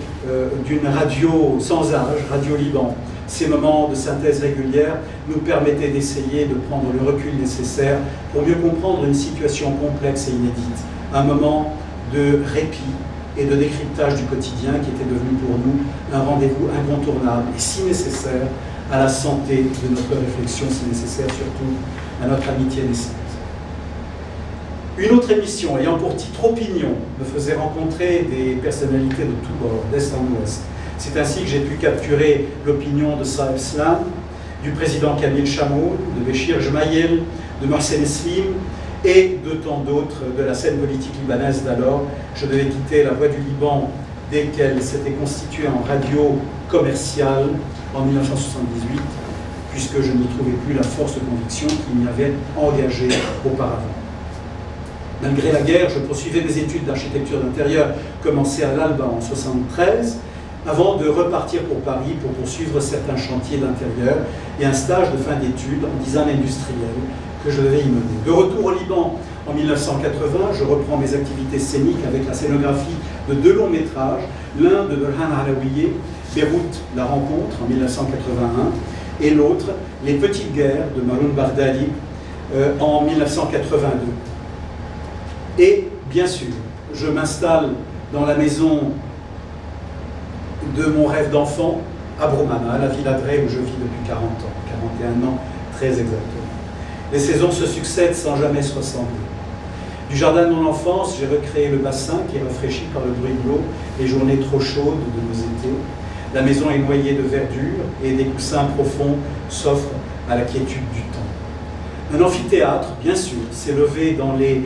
d'une radio sans âge, Radio Liban. Ces moments de synthèse régulière nous permettaient d'essayer de prendre le recul nécessaire pour mieux comprendre une situation complexe et inédite, un moment de répit et de décryptage du quotidien qui était devenu pour nous un rendez-vous incontournable et si nécessaire à la santé de notre réflexion, si nécessaire surtout à notre amitié naissante. Une autre émission ayant pour titre Opinion me faisait rencontrer des personnalités de tous bords, d'est en ouest. C'est ainsi que j'ai pu capturer l'opinion de Saïf Slam, du président Kamil Chamoun, de Béchir Jmaïel, de Mohsen Slim et de tant d'autres de la scène politique libanaise d'alors. Je devais quitter la Voix du Liban dès qu'elle s'était constituée en radio commerciale en 1978, puisque je n'y trouvais plus la force de conviction qui m'y avait engagé auparavant. Malgré la guerre, je poursuivais mes études d'architecture d'intérieur commencées à l'Alba en 1973, avant de repartir pour Paris pour poursuivre certains chantiers d'intérieur et un stage de fin d'études en design industriel que je devais y mener. De retour au Liban en 1980, je reprends mes activités scéniques avec la scénographie de 2 longs métrages, l'un de Berhan Alaouié, Beyrouth, la rencontre en 1981, et l'autre, Les Petites Guerres de Maroun Bardali en 1982. Et bien sûr, je m'installe dans la maison de mon rêve d'enfant, à Bromana, à la Villa Drey, où je vis depuis 40 ans, 41 ans très exactement. Les saisons se succèdent sans jamais se ressembler. Du jardin de mon enfance, j'ai recréé le bassin qui est rafraîchi par le bruit de l'eau, les journées trop chaudes de nos étés. La maison est noyée de verdure et des coussins profonds s'offrent à la quiétude du temps. Un amphithéâtre, bien sûr, s'est levé dans les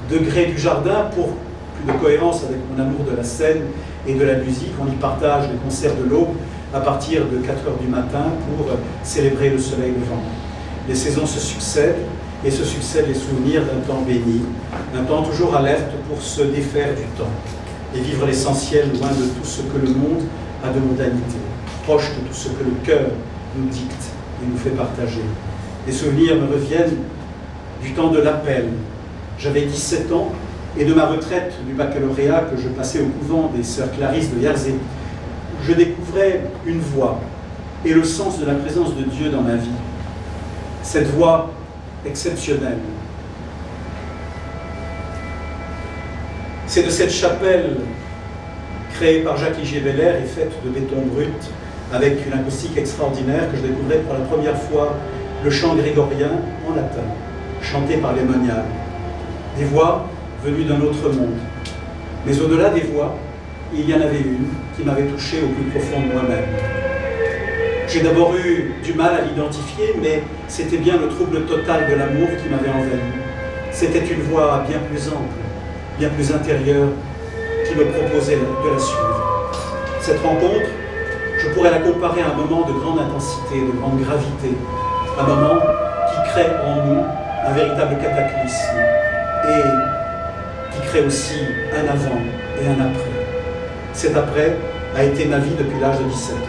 degrés du jardin pour plus de cohérence avec mon amour de la scène et de la musique. On y partage les concerts de l'aube à partir de 4 heures du matin pour célébrer le soleil levant. Les saisons se succèdent et se succèdent les souvenirs d'un temps béni, un temps toujours alerte pour se défaire du temps et vivre l'essentiel loin de tout ce que le monde a de mondanité, proche de tout ce que le cœur nous dicte et nous fait partager. Les souvenirs me reviennent du temps de l'appel. J'avais 17 ans et de ma retraite du baccalauréat que je passais au couvent des sœurs Clarisses de Yarzé, je découvrais une voix et le sens de la présence de Dieu dans ma vie. Cette voix exceptionnelle. C'est de cette chapelle créée par Jacques Ligier-Belair et faite de béton brut avec une acoustique extraordinaire que je découvrais pour la première fois le chant grégorien en latin, chanté par les moniales. Des voix venues d'un autre monde. Mais au-delà des voix, il y en avait une qui m'avait touché au plus profond de moi-même. J'ai d'abord eu du mal à l'identifier, mais c'était bien le trouble total de l'amour qui m'avait envahi. C'était une voix bien plus ample, bien plus intérieure, qui me proposait de la suivre. Cette rencontre, je pourrais la comparer à un moment de grande intensité, de grande gravité, un moment qui crée en nous un véritable cataclysme et qui crée aussi un avant et un après. Cet après a été ma vie depuis l'âge de 17 ans.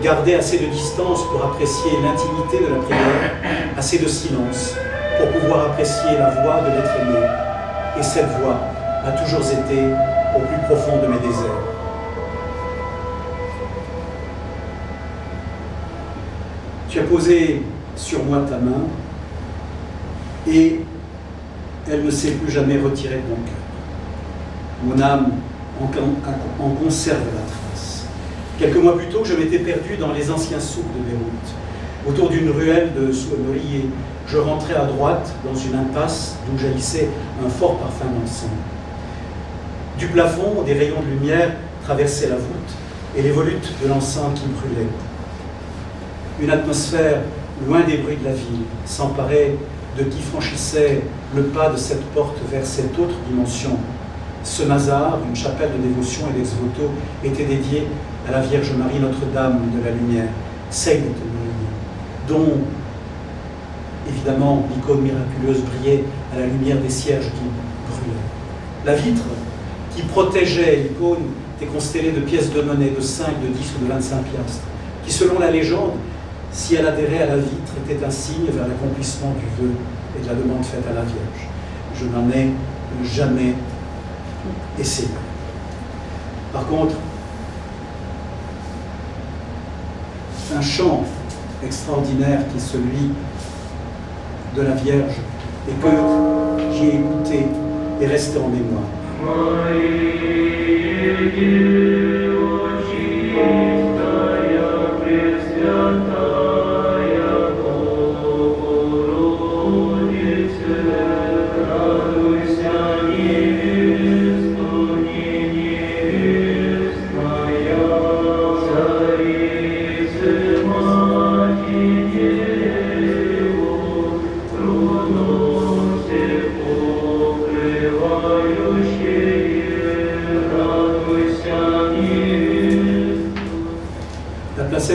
Garder assez de distance pour apprécier l'intimité de la prière, assez de silence pour pouvoir apprécier la voix de l'être aimé. Et cette voix a toujours été au plus profond de mes déserts. Tu as posé sur moi ta main et elle ne s'est plus jamais retirée de mon cœur. Mon âme en conserve la trace. Quelques mois plus tôt, je m'étais perdu dans les anciens souks de Beyrouth. Autour d'une ruelle de Souanourier, je rentrais à droite dans une impasse d'où jaillissait un fort parfum d'encens. Du plafond, des rayons de lumière traversaient la voûte et les volutes de l'encens qui brûlaient. Une atmosphère loin des bruits de la ville s'emparait de qui franchissait le pas de cette porte vers cette autre dimension. Ce Mazar, une chapelle de dévotion et d'ex-voto, était dédié à la Vierge Marie Notre-Dame de la Lumière, Seigneur dont, évidemment, l'icône miraculeuse brillait à la lumière des cierges qui brûlaient. La vitre qui protégeait l'icône était constellée de pièces de monnaie de 5, de 10 ou de 25 piastres, qui, selon la légende, si elle adhérait à la vitre, était un signe vers l'accomplissement du vœu et de la demande faite à la Vierge. Je n'en ai jamais essayé. Par contre, un chant extraordinaire qui est celui de la Vierge et que j'ai écouté est resté en mémoire.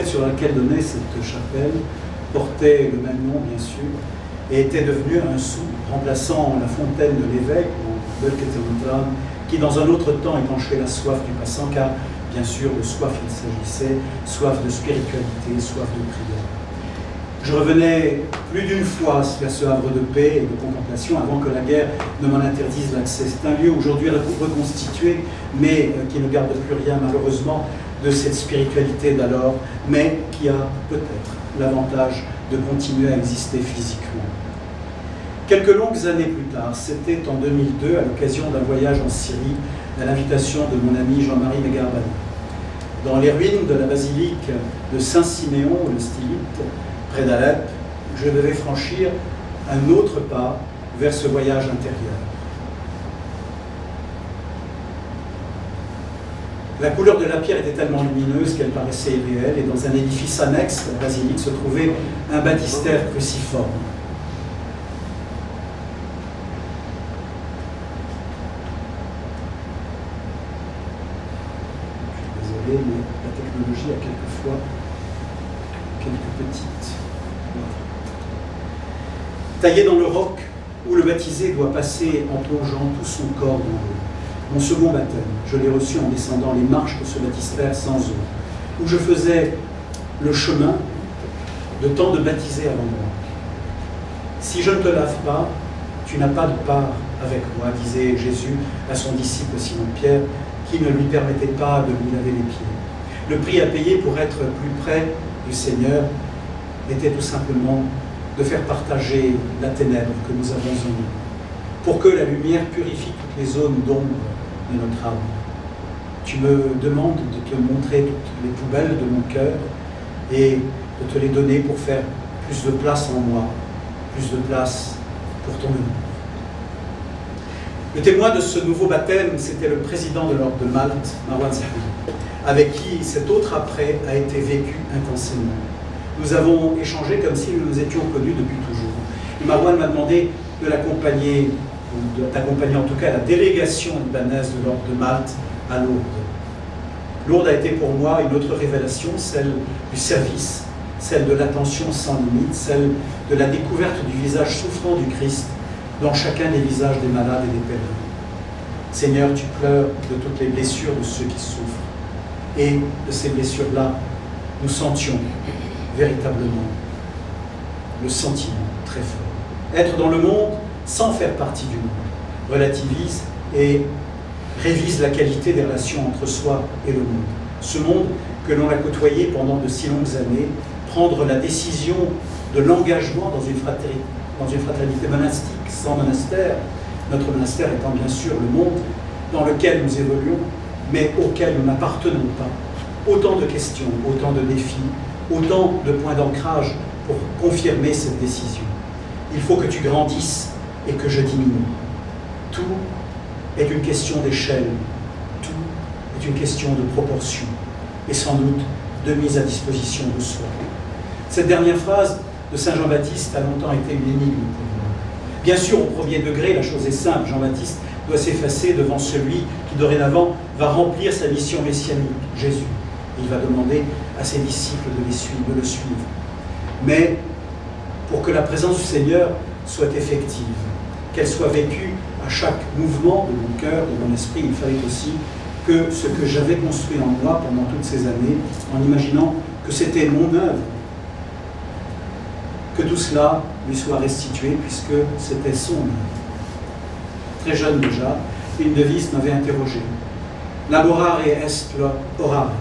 Sur laquelle donnait cette chapelle portait le même nom bien sûr et était devenue un sou remplaçant la fontaine de l'évêque ou Belketeruntram qui dans un autre temps épanchait la soif du passant car bien sûr de soif il s'agissait, soif de spiritualité, soif de prière. Je revenais plus d'une fois à ce havre de paix et de contemplation avant que la guerre ne m'en interdise l'accès. C'est un lieu aujourd'hui reconstitué mais qui ne garde plus rien malheureusement de cette spiritualité d'alors, mais qui a peut-être l'avantage de continuer à exister physiquement. Quelques longues années plus tard, c'était en 2002, à l'occasion d'un voyage en Syrie, à l'invitation de mon ami Jean-Marie Megarbani. Dans les ruines de la basilique de Saint-Siméon, le Stylite, près d'Alep, je devais franchir un autre pas vers ce voyage intérieur. La couleur de la pierre était tellement lumineuse qu'elle paraissait irréelle et dans un édifice annexe, la basilique, se trouvait un baptistère cruciforme. Je suis désolé, mais la technologie a quelquefois quelques petites. Taillé dans le roc, où le baptisé doit passer en plongeant tout son corps dans l'eau. Mon second baptême, je l'ai reçu en descendant les marches de ce baptistère sans eau, où je faisais le chemin de tant de baptisés avant moi. Si je ne te lave pas, tu n'as pas de part avec moi, disait Jésus à son disciple Simon-Pierre, qui ne lui permettait pas de lui laver les pieds. Le prix à payer pour être plus près du Seigneur était tout simplement de faire partager la ténèbre que nous avons en nous, pour que la lumière purifie toutes les zones d'ombre de notre âme. Tu me demandes de te montrer toutes les poubelles de mon cœur et de te les donner pour faire plus de place en moi, plus de place pour ton amour. Le témoin de ce nouveau baptême, c'était le président de l'ordre de Malte, Marwan Zahir, avec qui cet autre après a été vécu intensément. Nous avons échangé comme si nous nous étions connus depuis toujours. Et Marwan m'a demandé de l'accompagner, ou d'accompagner en tout cas la délégation libanaise de l'ordre de Malte à Lourdes. Lourdes a été pour moi une autre révélation, celle du service, celle de l'attention sans limite, celle de la découverte du visage souffrant du Christ dans chacun des visages des malades et des pèlerins. Seigneur, tu pleures de toutes les blessures de ceux qui souffrent. Et de ces blessures-là, nous sentions véritablement le sentiment très fort. Être dans le monde sans faire partie du monde relativise et révise la qualité des relations entre soi et le monde. Ce monde que l'on a côtoyé pendant de si longues années, prendre la décision de l'engagement dans une fraternité monastique, sans monastère, notre monastère étant bien sûr le monde dans lequel nous évoluons, mais auquel nous n'appartenons pas. Autant de questions, autant de défis, autant de points d'ancrage pour confirmer cette décision. Il faut que tu grandisses et que je diminue. Tout est une question d'échelle, tout est une question de proportion. et sans doute de mise à disposition de soi. Cette dernière phrase de Saint Jean-Baptiste a longtemps été une énigme pour moi. Bien sûr, au premier degré, la chose est simple. Jean-Baptiste doit s'effacer devant celui qui, dorénavant, va remplir sa mission messianique, Jésus. Il va demander à ses disciples de le suivre. Mais pour que la présence du Seigneur soit effective, qu'elle soit vécue à chaque mouvement de mon cœur, de mon esprit, il fallait aussi que ce que j'avais construit en moi pendant toutes ces années, en imaginant que c'était mon œuvre, que tout cela lui soit restitué, puisque c'était son œuvre. Très jeune déjà, une devise m'avait interrogé. Laborare est orare,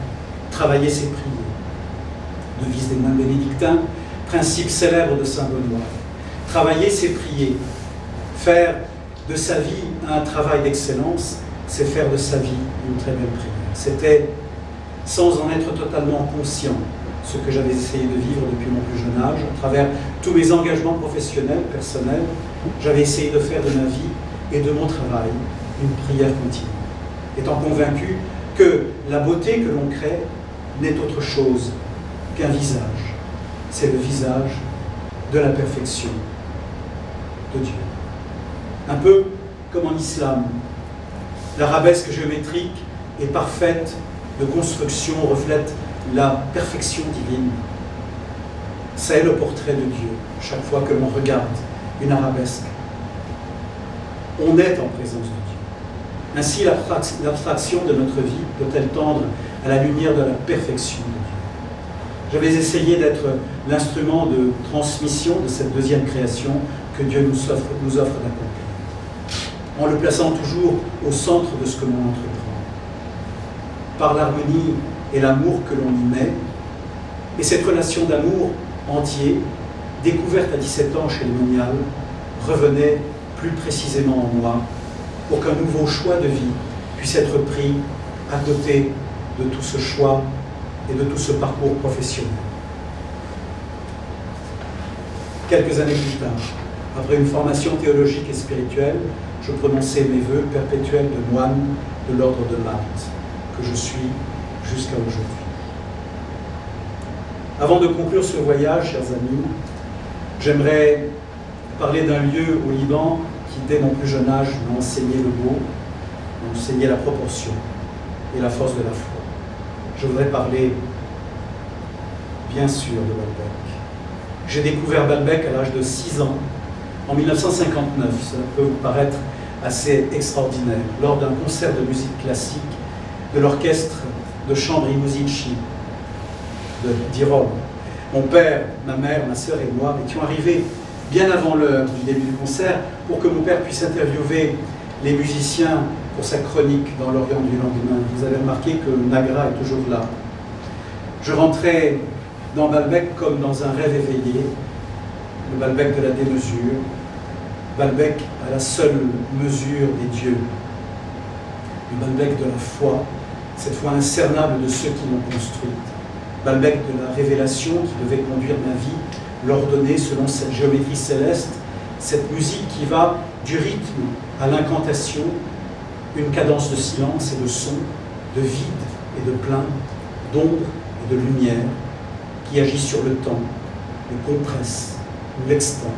travailler c'est prier. Devise des moines bénédictins, principe célèbre de Saint Benoît. Travailler c'est prier. Faire de sa vie un travail d'excellence, c'est faire de sa vie une très belle prière. C'était, sans en être totalement conscient, ce que j'avais essayé de vivre depuis mon plus jeune âge, à travers tous mes engagements professionnels, personnels, j'avais essayé de faire de ma vie et de mon travail une prière continue, étant convaincu que la beauté que l'on crée n'est autre chose qu'un visage. C'est le visage de la perfection de Dieu. Un peu comme en islam, l'arabesque géométrique est parfaite de construction, reflète la perfection divine. C'est le portrait de Dieu. Chaque fois que l'on regarde une arabesque, on est en présence de Dieu. Ainsi, l'abstraction de notre vie peut-elle tendre à la lumière de la perfection de Dieu. J'avais essayé d'être l'instrument de transmission de cette deuxième création que Dieu nous offre d'accomplir, en le plaçant toujours au centre de ce que l'on entreprend, par l'harmonie et l'amour que l'on y met, et cette relation d'amour entier, découverte à 17 ans chez le monial, revenait plus précisément en moi, pour qu'un nouveau choix de vie puisse être pris à côté de tout ce choix et de tout ce parcours professionnel. Quelques années plus tard, après une formation théologique et spirituelle, je prononçais mes vœux perpétuels de moine de l'ordre de Malte, que je suis jusqu'à aujourd'hui. Avant de conclure ce voyage, chers amis, j'aimerais parler d'un lieu au Liban qui, dès mon plus jeune âge, m'a enseigné le beau, m'a enseigné la proportion et la force de la foi. Je voudrais parler, bien sûr, de Balbec. J'ai découvert Balbec à l'âge de 6 ans, en 1959. Ça peut vous paraître assez extraordinaire, lors d'un concert de musique classique de l'orchestre de chambre I Musici di Rome. Mon père, ma mère, ma sœur et moi étions arrivés bien avant l'heure du début du concert pour que mon père puisse interviewer les musiciens pour sa chronique dans l'Orient du lendemain. Vous avez remarqué que Nagra est toujours là. Je rentrais dans Balbec comme dans un rêve éveillé, le Balbec de la démesure, Balbec à la seule mesure des dieux, le Balbec de la foi, cette foi incernable de ceux qui l'ont construite, Balbec de la révélation qui devait conduire ma vie, l'ordonner selon cette géométrie céleste, cette musique qui va du rythme à l'incantation, une cadence de silence et de son, de vide et de plein, d'ombre et de lumière, qui agit sur le temps, le compresse, ou l'extend,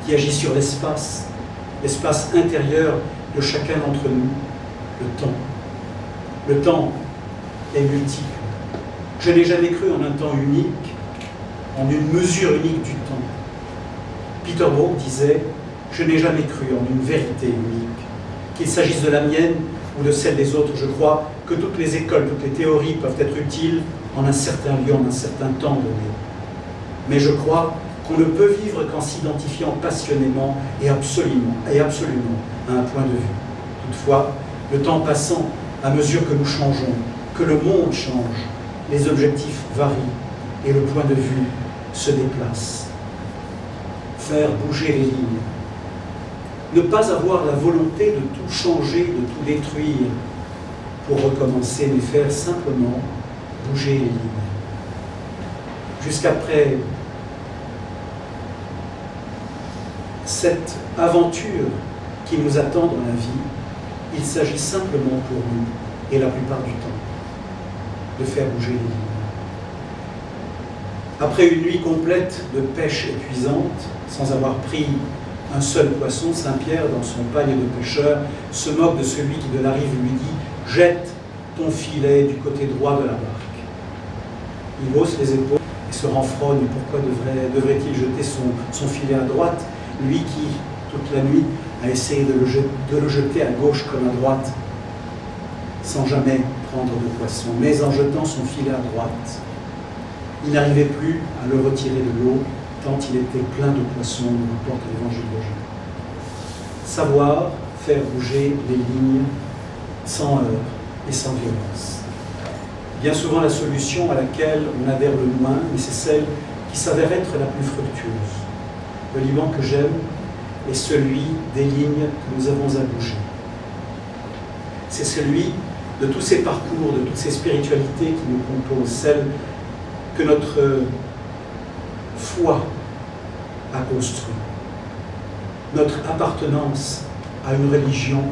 qui agit sur l'espace, l'espace intérieur de chacun d'entre nous, le temps. Le temps est multiple. Je n'ai jamais cru en un temps unique, en une mesure unique du temps. Peter Brook disait « Je n'ai jamais cru en une vérité unique. Qu'il s'agisse de la mienne ou de celle des autres, je crois que toutes les écoles, toutes les théories peuvent être utiles en un certain lieu, en un certain temps donné. Mais je crois qu'on ne peut vivre qu'en s'identifiant passionnément et absolument à un point de vue. Toutefois, le temps passant, à mesure que nous changeons, que le monde change, les objectifs varient et le point de vue se déplace. Faire bouger les lignes. Ne pas avoir la volonté de tout changer, de tout détruire pour recommencer, mais faire simplement bouger les lignes. Jusqu'après cette aventure qui nous attend dans la vie, il s'agit simplement pour nous, et la plupart du temps, de faire bouger les lignes. Après une nuit complète de pêche épuisante, sans avoir pris un seul poisson, Saint-Pierre, dans son panier de pêcheur, se moque de celui qui de la rive lui dit « Jette ton filet du côté droit de la barque ». Il hausse les épaules et se renfrogne. Pourquoi devrait-il jeter son filet à droite, lui qui, toute la nuit, a essayé de le jeter à gauche comme à droite, sans jamais prendre de poisson, mais en jetant son filet à droite. Il n'arrivait plus à le retirer de l'eau, tant il était plein de poissons, nous rapporte l'évangile de Jean. Savoir faire bouger les lignes sans heurts et sans violence. Bien souvent, la solution à laquelle on adhère le moins, mais c'est celle qui s'avère être la plus fructueuse. Le Liban que j'aime est celui des lignes que nous avons à bouger. C'est celui de tous ces parcours, de toutes ces spiritualités qui nous composent, celles que notre foi a construit. Notre appartenance à une religion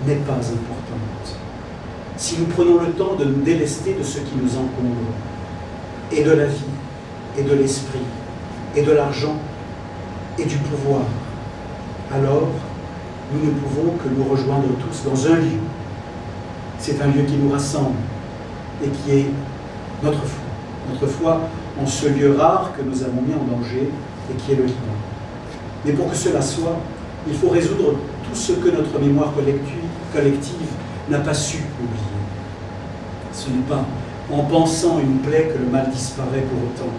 n'est pas importante. Si nous prenons le temps de nous délester de ce qui nous encombre, et de la vie, et de l'esprit, et de l'argent, et du pouvoir, alors nous ne pouvons que nous rejoindre tous dans un lieu. C'est un lieu qui nous rassemble et qui est notre foi. Notre foi en ce lieu rare que nous avons mis en danger et qui est le Liban. Mais pour que cela soit, il faut résoudre tout ce que notre mémoire collective n'a pas su oublier. Ce n'est pas en pensant une plaie que le mal disparaît pour autant.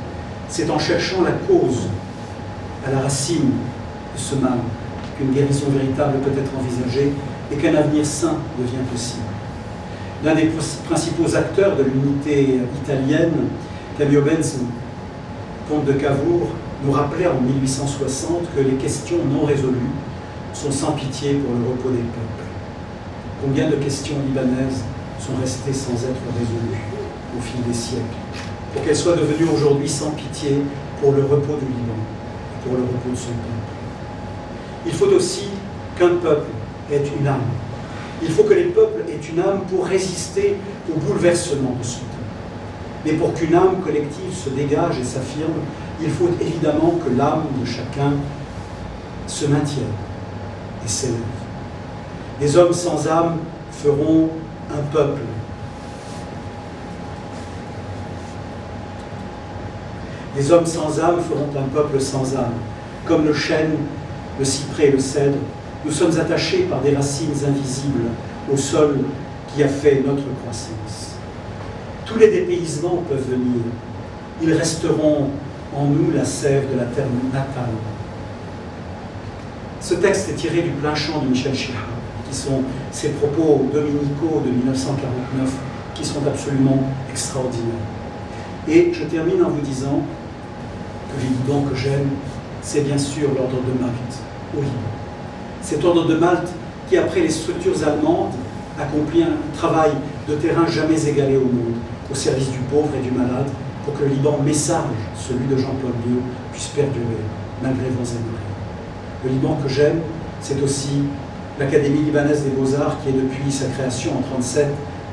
C'est en cherchant la cause, à la racine de ce mal, qu'une guérison véritable peut être envisagée et qu'un avenir sain devient possible. L'un des principaux acteurs de l'unité italienne, Camillo Benso, comte de Cavour, nous rappelait en 1860 que les questions non résolues sont sans pitié pour le repos des peuples. Combien de questions libanaises sont restées sans être résolues au fil des siècles, pour qu'elles soient devenues aujourd'hui sans pitié pour le repos du Liban et pour le repos de son peuple. Il faut aussi qu'un peuple ait une âme. Il faut que les peuples aient une âme pour résister au bouleversement de ce temps. Mais pour qu'une âme collective se dégage et s'affirme, il faut évidemment que l'âme de chacun se maintienne et s'élève. Les hommes sans âme feront un peuple. Les hommes sans âme feront un peuple sans âme. Comme le chêne, le cyprès et le cèdre, nous sommes attachés par des racines invisibles au sol qui a fait notre croissance. Tous les dépaysements peuvent venir. Ils resteront en nous la sève de la terre natale. Ce texte est tiré du plein chant de Michel Chirac, qui sont ses propos dominicaux de 1949, qui sont absolument extraordinaires. Et je termine en vous disant que le Liban que j'aime, c'est bien sûr l'ordre de Malte, au Liban. Cet ordre de Malte qui, après les structures allemandes, accomplit un travail de terrain jamais égalé au monde, au service du pauvre et du malade, pour que le Liban message, celui de Jean-Paul II, puisse perdurer, malgré vents et marées. Le Liban que j'aime, c'est aussi l'Académie libanaise des beaux-arts, qui est depuis sa création en 1937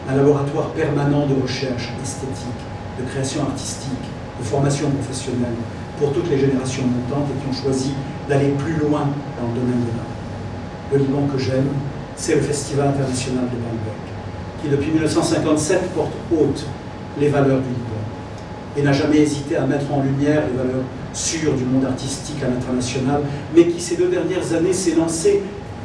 un laboratoire permanent de recherche esthétique, de création artistique, de formation professionnelle, pour toutes les générations montantes et qui ont choisi d'aller plus loin dans le domaine de l'art. Le Liban que j'aime, c'est le Festival international de Baalbek, qui depuis 1957 porte haute les valeurs du Liban et n'a jamais hésité à mettre en lumière les valeurs sûres du monde artistique à l'international, mais qui ces 2 dernières années s'est lancé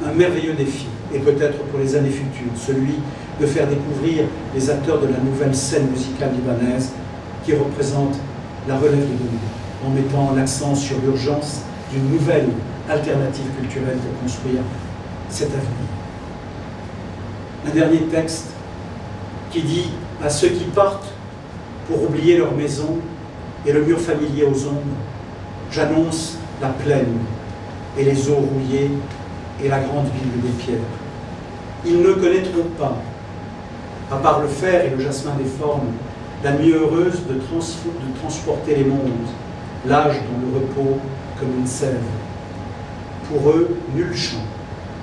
un merveilleux défi, et peut-être pour les années futures, celui de faire découvrir les acteurs de la nouvelle scène musicale libanaise qui représente la relève de demain, en mettant l'accent sur l'urgence d'une nouvelle alternative culturelle pour construire cet avenir. Un dernier texte qui dit à ceux qui partent pour oublier leur maison et le mur familier aux ombres, j'annonce la plaine et les eaux rouillées et la grande ville des pierres. Ils ne connaîtront pas, à part le fer et le jasmin des formes, la nuit heureuse de transporter les mondes, l'âge dans le repos comme une sève. Pour eux, nul chant,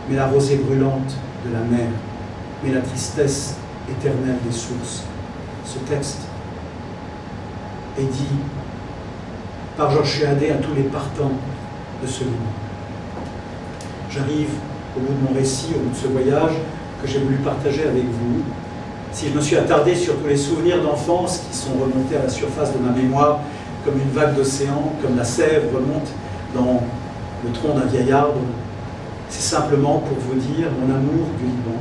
mais la rosée brûlante de la mer, mais la tristesse éternelle des sources. Ce texte et dit par Georges Chiadé à tous les partants de ce Liban. J'arrive au bout de mon récit, au bout de ce voyage que j'ai voulu partager avec vous. Si je me suis attardé sur tous les souvenirs d'enfance qui sont remontés à la surface de ma mémoire comme une vague d'océan, comme la sève remonte dans le tronc d'un vieil arbre, c'est simplement pour vous dire mon amour du Liban,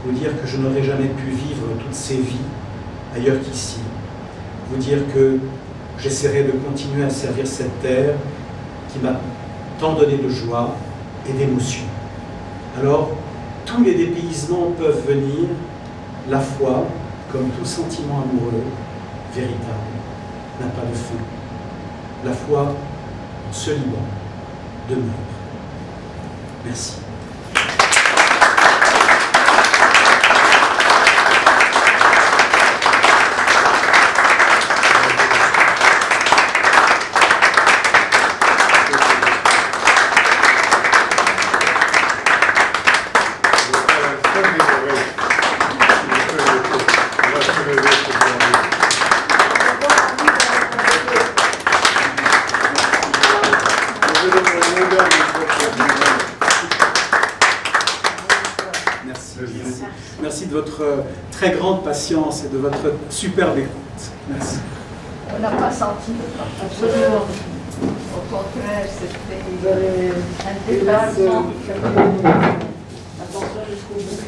vous dire que je n'aurais jamais pu vivre toutes ces vies ailleurs qu'ici, vous dire que j'essaierai de continuer à servir cette terre qui m'a tant donné de joie et d'émotion. Alors, tous les dépaysements peuvent venir, la foi, comme tout sentiment amoureux, véritable, n'a pas de fin. La foi en ce Liban demeure. Merci. Merci de votre très grande patience et de votre superbe écoute. Merci. On n'a pas senti, absolument. Au contraire, c'était un déplacement. Attention jusqu'au bout.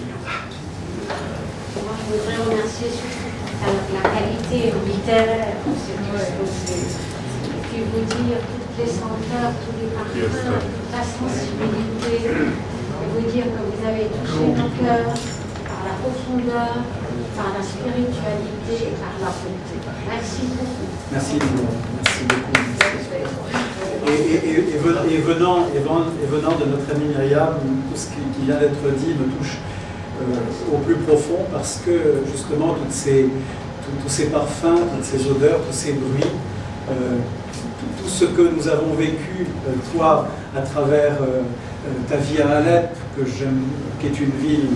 Moi, je voudrais remercier surtout la qualité littéraire, et puis vous dire toutes les senteurs, tous les parfums, toute la sensibilité, et vous dire que vous avez touché nos cœurs par la profondeur, par la spiritualité et par la beauté. Merci beaucoup. Merci beaucoup. Merci beaucoup. Et venant de notre amie Myriam, tout ce qui vient d'être dit me touche au plus profond parce que justement tous ces parfums, toutes ces odeurs, tous ces bruits, tout ce que nous avons vécu, toi, à travers ta vie à Alep, que j'aime, qui est une ville,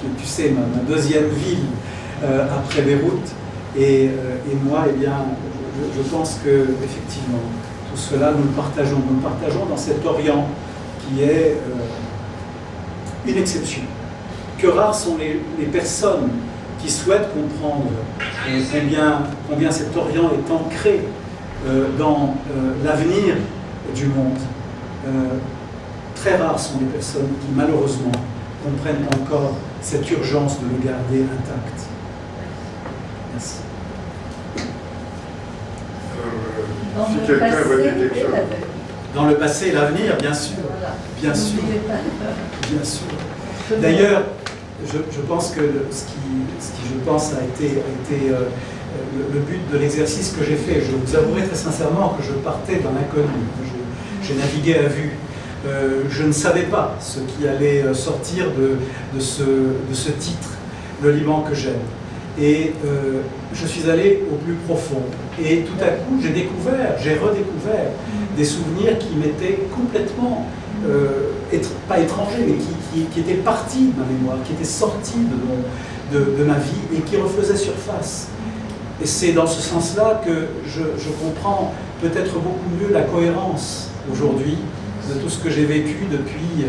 qui tu sais, ma deuxième ville après Beyrouth, et moi, eh bien, je pense que effectivement, tout cela, nous le partageons. Nous le partageons dans cet Orient qui est une exception. Que rares sont les personnes qui souhaitent comprendre combien cet Orient est ancré dans l'avenir du monde. Très rares sont les personnes qui, malheureusement, comprennent encore cette urgence de le garder intact. Merci. Si quelqu'un veut dire quelque chose. Dans le passé et l'avenir, bien sûr. Bien sûr. Bien sûr. D'ailleurs, je pense que ce qui je pense, a été le but de l'exercice que j'ai fait. Je vous avouerai très sincèrement que je partais dans l'inconnu. J'ai navigué à vue. Je ne savais pas ce qui allait sortir de ce titre, le Liban que j'aime. Et je suis allé au plus profond. Et tout à coup, j'ai redécouvert des souvenirs qui m'étaient complètement, pas étrangers, mais qui étaient partis de ma mémoire, qui étaient sortis de ma vie et qui refaisaient surface. Et c'est dans ce sens-là que je comprends peut-être beaucoup mieux la cohérence aujourd'hui de tout ce que j'ai vécu depuis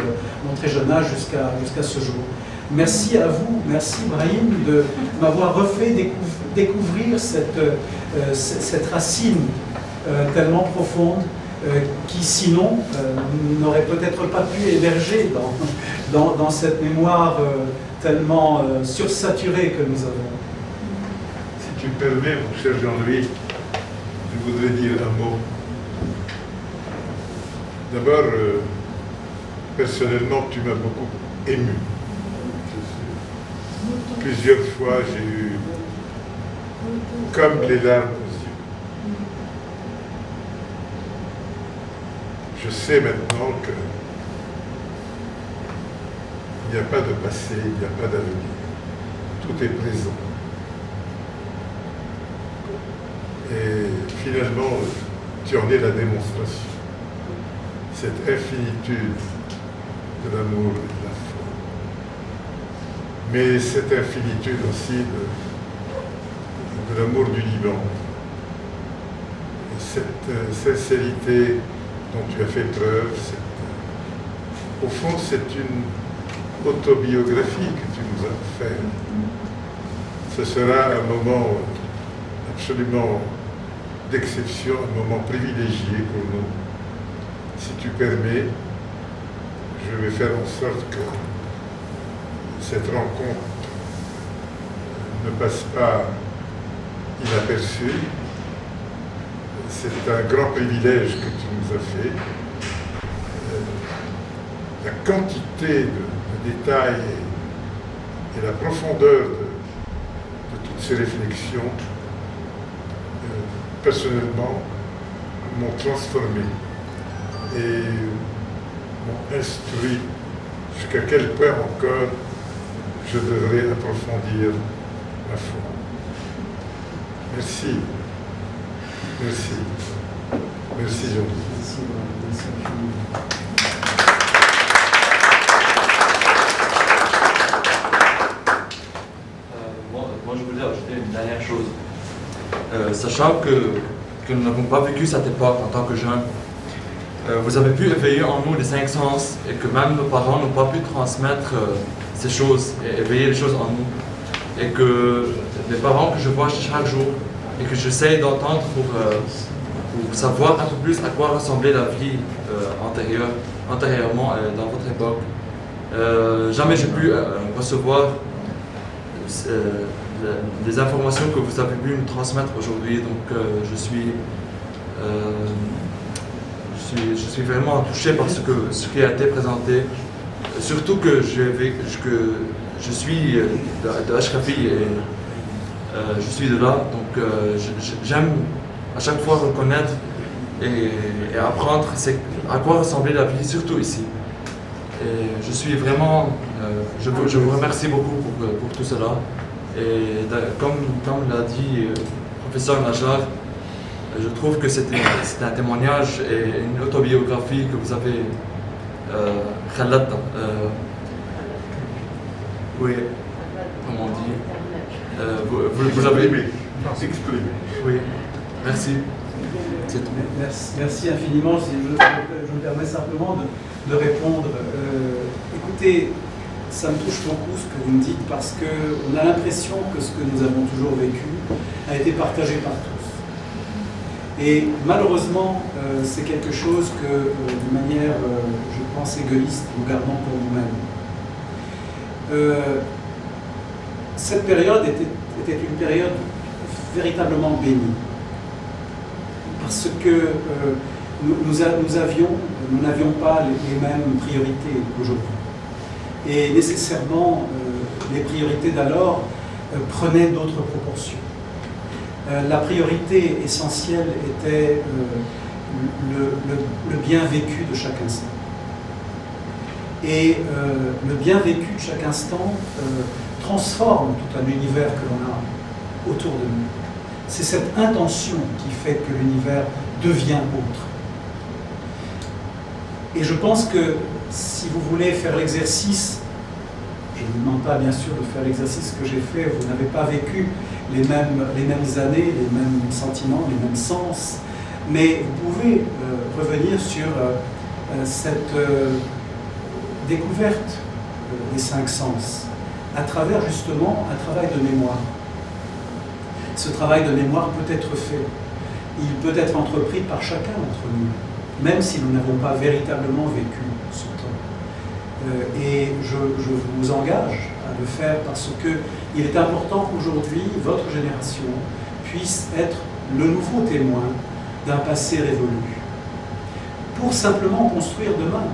mon très jeune âge jusqu'à ce jour. Merci à vous, merci Brahim de m'avoir refait découvrir cette racine tellement profonde qui sinon n'aurait peut-être pas pu héberger dans cette mémoire tellement sursaturée que nous avons. Si tu me permets, mon cher Jean-Louis, je voudrais dire un mot. D'abord, personnellement, tu m'as beaucoup ému. Plusieurs fois, j'ai eu comme les larmes aux yeux. Je sais maintenant que il n'y a pas de passé, il n'y a pas d'avenir. Tout est présent. Et finalement, tu en es la démonstration. Cette infinitude de l'amour et de la foi. Mais cette infinitude aussi de l'amour du Liban. cette sincérité dont tu as fait preuve. Au fond, c'est une autobiographie que tu nous as fait. Ce sera un moment absolument d'exception, un moment privilégié pour nous. Si tu permets, je vais faire en sorte que cette rencontre ne passe pas inaperçue. C'est un grand privilège que tu nous as fait. La quantité de détails et la profondeur de toutes ces réflexions, personnellement, m'ont transformé et m'ont instruit jusqu'à quel point encore je devrais approfondir ma foi. Merci. Merci. Merci, Jean-Louis. Moi, je voulais ajouter une dernière chose. Sachant que nous n'avons pas vécu cette époque en tant que jeunes, vous avez pu éveiller en nous les 5 sens et que même nos parents n'ont pas pu transmettre ces choses et éveiller les choses en nous. Et que les parents que je vois chaque jour et que j'essaye d'entendre pour savoir un peu plus à quoi ressemblait la vie antérieurement dans votre époque. Jamais j'ai pu recevoir les informations que vous avez pu me transmettre aujourd'hui, donc je suis vraiment touché par ce qui a été présenté, surtout que je suis de Ashrafi et je suis de là, donc j'aime à chaque fois reconnaître et apprendre à quoi ressemblait la vie, surtout ici. Et je suis vraiment, je vous remercie beaucoup pour tout cela. Et comme l'a dit le professeur Najjar, je trouve que c'est un témoignage et une autobiographie que vous avez oui, comment on dit, vous avez exprimé. Oui, merci. Merci infiniment. Je me permets simplement de répondre. Écoutez, ça me touche beaucoup ce que vous me dites parce qu'on a l'impression que ce que nous avons toujours vécu a été partagé par tous. Et malheureusement, c'est quelque chose que, de manière, je pense, égoïste, nous gardons pour nous-mêmes. Cette période était une période véritablement bénie. Parce que nous n'avions pas les mêmes priorités qu'aujourd'hui. Et nécessairement, les priorités d'alors prenaient d'autres proportions. La priorité essentielle était le bien vécu de chaque instant. Et le bien vécu de chaque instant transforme tout un univers que l'on a autour de nous. C'est cette intention qui fait que l'univers devient autre. Et je pense que si vous voulez faire l'exercice, je ne vous demande pas bien sûr de faire l'exercice que j'ai fait, vous n'avez pas vécu les mêmes années, les mêmes sentiments, les mêmes sens, mais vous pouvez revenir sur cette découverte des 5 sens à travers justement un travail de mémoire. Ce travail de mémoire peut être fait, il peut être entrepris par chacun d'entre nous, même si nous n'avons pas véritablement vécu ce temps. Et je vous engage à le faire parce qu'il est important qu'aujourd'hui, votre génération puisse être le nouveau témoin d'un passé révolu. Pour simplement construire demain,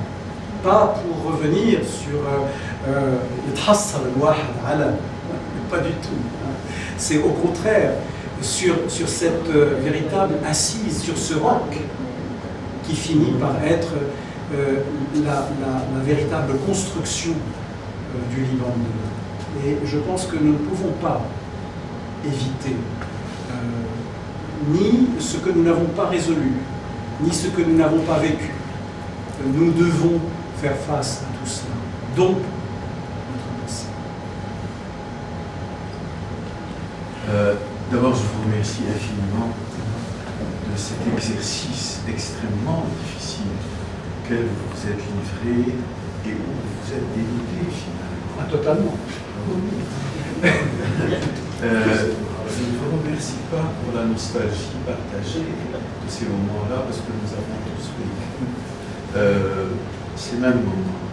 pas pour revenir sur le tassar al-wahad ala, pas du tout. C'est au contraire sur cette véritable assise, sur ce roc qui finit par être la véritable construction du Liban de demain. Et je pense que nous ne pouvons pas éviter ni ce que nous n'avons pas résolu, ni ce que nous n'avons pas vécu. Nous devons faire face à tout cela. Donc, notre passé. D'abord, je vous remercie infiniment de cette exercice extrêmement difficile auquel vous vous êtes livré et où vous vous êtes dénudé finalement. Ah, totalement. Je ne vous remercie pas pour la nostalgie partagée de ces moments-là, parce que nous avons tous vécu ces mêmes moments.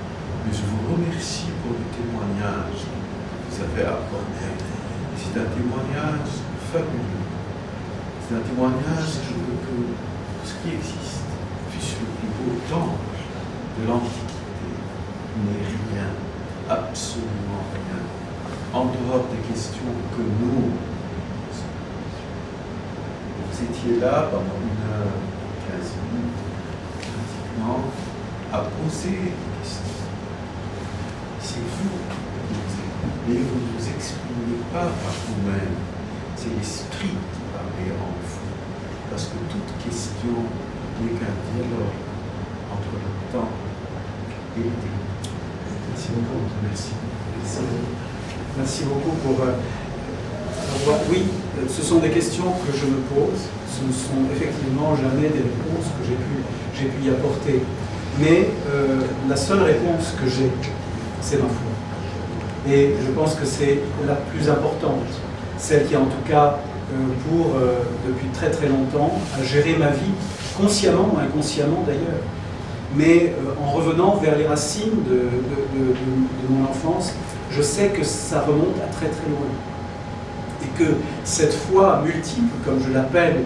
Mais je vous remercie pour le témoignage que vous avez apporté. C'est un témoignage fabuleux. C'est un témoignage que tout ce qui existe, fût-ce le plus beau temple de l'Antiquité, n'est rien, absolument rien, en dehors des questions que nous. Vous étiez là pendant 1h15 pratiquement à poser des questions. C'est vous qui nous exprimez, mais vous ne vous exprimez pas par vous-même. C'est l'esprit qui parlait en vous. Parce que toute question n'est qu'un dialogue entre le temps et l'éternité. Merci beaucoup. Merci. Merci beaucoup pour... oui, ce sont des questions que je me pose. Ce ne sont effectivement jamais des réponses que j'ai pu y apporter. Mais la seule réponse que j'ai, c'est ma foi. Et je pense que c'est la plus importante. Celle qui, en tout cas, depuis très très longtemps, a géré ma vie, consciemment ou inconsciemment d'ailleurs. Mais en revenant vers les racines de mon enfance, je sais que ça remonte à très très loin. Et que cette foi multiple, comme je l'appelle,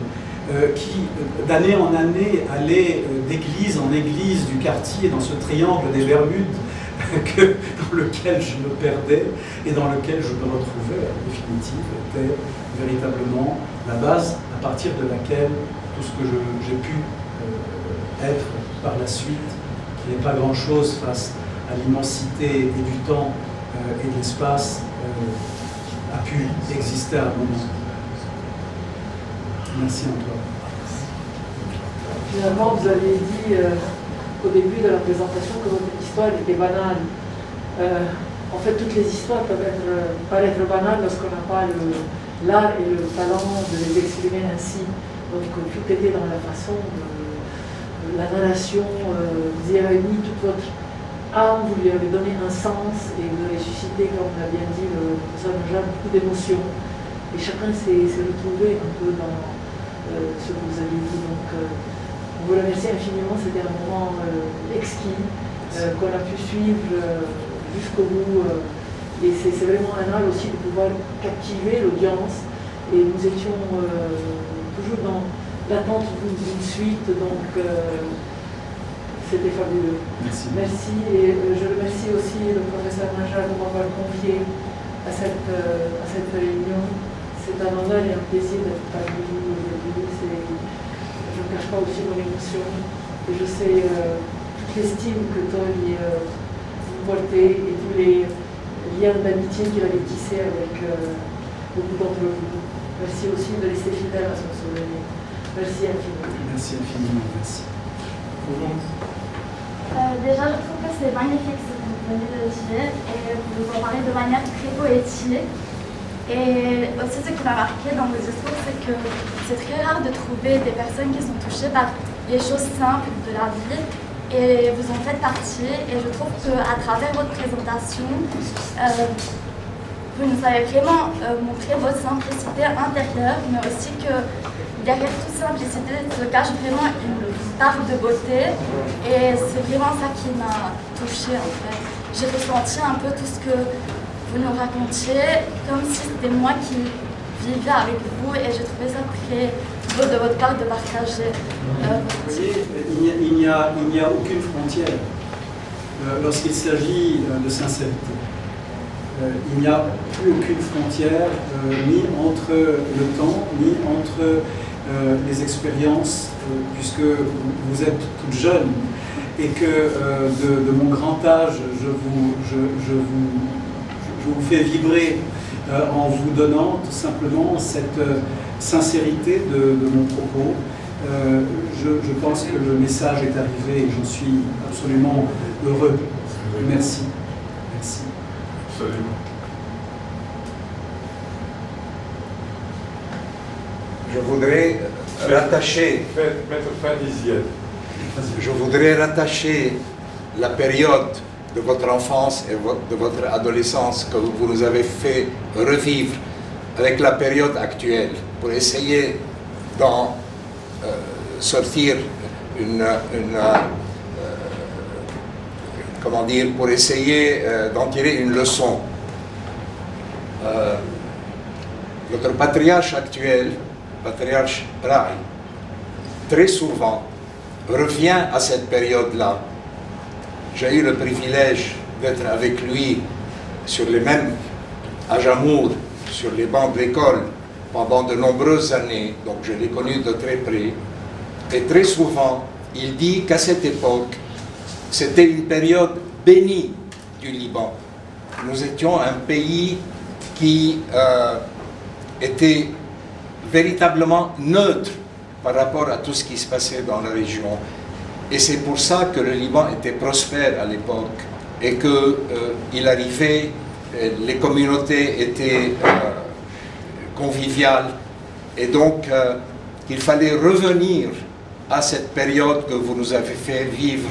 qui d'année en année allait d'église en église du quartier, dans ce triangle des Bermudes, dans lequel je me perdais et dans lequel je me retrouvais, en définitive, était véritablement la base à partir de laquelle tout ce que j'ai pu être par la suite, qui n'est pas grand-chose face à l'immensité et du temps et de l'espace, a pu exister à un moment. Merci Antoine. Finalement, vous avez dit au début de la présentation que votre histoire était banale. En fait, toutes les histoires peuvent paraître banales lorsqu'on n'a pas l'art et le talent de les exprimer ainsi. Donc, tout était dans la façon de la narration. Vous y avez mis toute votre âme, vous lui avez donné un sens et vous avez suscité, comme on l'a bien dit, le professeur Najat, beaucoup d'émotions. Et chacun s'est retrouvé un peu dans ce que vous avez dit. Donc, on vous remercie infiniment. C'était un moment exquis qu'on a pu suivre jusqu'au bout. Et c'est vraiment un art aussi de pouvoir captiver l'audience. Et nous étions toujours dans l'attente d'une suite. Donc, c'était fabuleux. Merci. Merci. Et je remercie aussi le professeur Najat de m'avoir confié à cette réunion. C'est un honneur et un plaisir d'être parmi vous aujourd'hui. Je ne cache pas aussi mon émotion. Et je sais toute l'estime que Toy vous portez et tous les liens d'amitié qu'il avait tissés avec beaucoup d'entre vous. Merci aussi de rester fidèle à son souvenir. Merci infiniment. Merci infiniment. Merci. Déjà, je trouve que c'est magnifique ce que vous venez de dire et vous en parlez de manière très poétique. Et aussi, ce qui m'a marqué dans vos discours, c'est que c'est très rare de trouver des personnes qui sont touchées par les choses simples de la vie. Et vous en faites partie. Et je trouve qu'à travers votre présentation, vous nous avez vraiment montré votre simplicité intérieure, mais aussi que derrière toute simplicité se cache vraiment une part de beauté. Et c'est vraiment ça qui m'a touchée en fait. J'ai ressenti un peu tout ce que vous nous racontiez, comme si c'était moi qui vivais avec vous, et j'ai trouvé ça très beau de votre part de partager. Vous voyez, il n'y a aucune frontière lorsqu'il s'agit de sincérité. Il n'y a plus aucune frontière ni entre le temps, ni entre les expériences, puisque vous êtes toute jeune et que de mon grand âge, je vous fais vibrer en vous donnant tout simplement cette sincérité de mon propos. Je pense que le message est arrivé et j'en suis absolument heureux. Merci. Merci. Absolument. Je voudrais rattacher, Maître Fanisienne. je voudrais rattacher la période de votre enfance et de votre adolescence que vous nous avez fait revivre avec la période actuelle pour essayer d'en sortir comment dire, pour essayer d'en tirer une leçon. Notre patriarche actuel, patriarche Rai, très souvent revient à cette période-là. J'ai eu le privilège d'être avec lui sur les mêmes à Jammour, sur les bancs de l'école pendant de nombreuses années, donc je l'ai connu de très près. Et très souvent, il dit qu'à cette époque, c'était une période bénie du Liban. Nous étions un pays qui était véritablement neutre par rapport à tout ce qui se passait dans la région. Et c'est pour ça que le Liban était prospère à l'époque et qu'il arrivait, les communautés étaient conviviales et donc il fallait revenir à cette période que vous nous avez fait vivre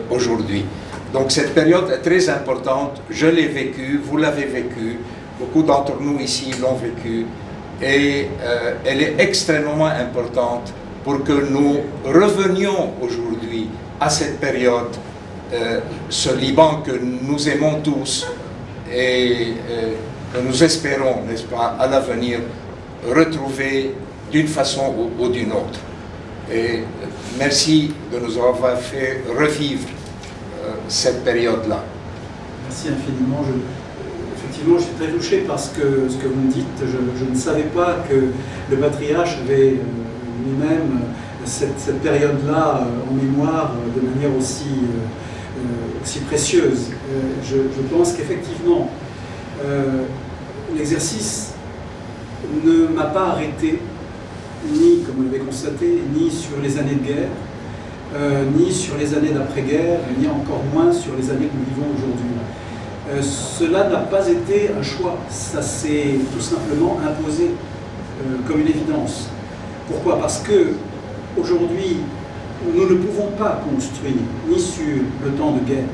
aujourd'hui. Donc cette période est très importante, je l'ai vécue, vous l'avez vécue, beaucoup d'entre nous ici l'ont vécue et elle est extrêmement importante pour que nous revenions aujourd'hui à cette période, ce Liban que nous aimons tous et que nous espérons, n'est-ce pas, à l'avenir, retrouver d'une façon ou d'une autre. Et merci de nous avoir fait revivre cette période-là. Merci infiniment. Effectivement, je suis très touché par ce que vous me dites. Je ne savais pas que le patriarche avait lui-même cette période-là en mémoire de manière aussi précieuse. Je pense qu'effectivement, l'exercice ne m'a pas arrêté, ni, comme vous l'avez constaté, ni sur les années de guerre, ni sur les années d'après-guerre, ni encore moins sur les années que nous vivons aujourd'hui. Cela n'a pas été un choix, ça s'est tout simplement imposé comme une évidence. Pourquoi? Parce que aujourd'hui, nous ne pouvons pas construire ni sur le temps de guerre,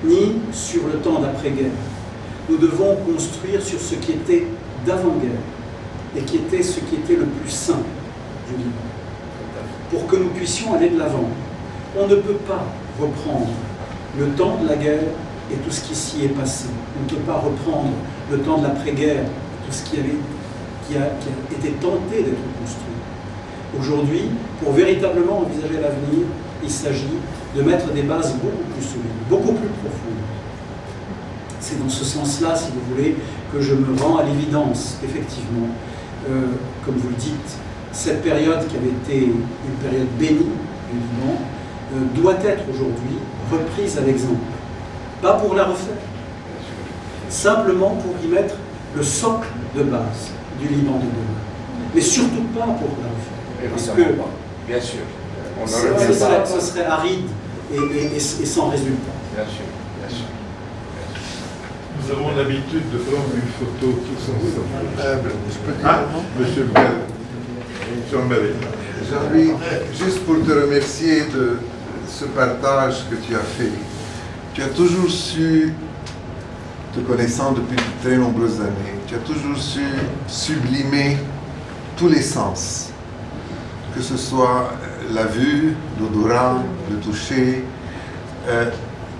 ni sur le temps d'après-guerre. Nous devons construire sur ce qui était d'avant-guerre et qui était ce qui était le plus sain du Liban, pour que nous puissions aller de l'avant. On ne peut pas reprendre le temps de la guerre et tout ce qui s'y est passé. On ne peut pas reprendre le temps de l'après-guerre, tout ce qui a été tenté d'être construit. Aujourd'hui, pour véritablement envisager l'avenir, il s'agit de mettre des bases beaucoup plus solides, beaucoup plus profondes. C'est dans ce sens-là, si vous voulez, que je me rends à l'évidence, effectivement, comme vous le dites, cette période qui avait été une période bénie du Liban doit être aujourd'hui reprise à l'exemple. Pas pour la refaire, simplement pour y mettre le socle de base du Liban de demain. Mais surtout pas pour la refaire. Parce que bien sûr, ce serait aride et sans résultat. Bien sûr, bien sûr. Nous avons l'habitude de prendre une photo tous ensemble. Je peux dire un mot? Monsieur Bell, Jean-Marie. Jean-Louis, juste pour te remercier de ce partage que tu as fait. Tu as toujours su, te connaissant depuis de très nombreuses années, tu as toujours su sublimer tous les sens, que ce soit la vue, l'odorat, le toucher,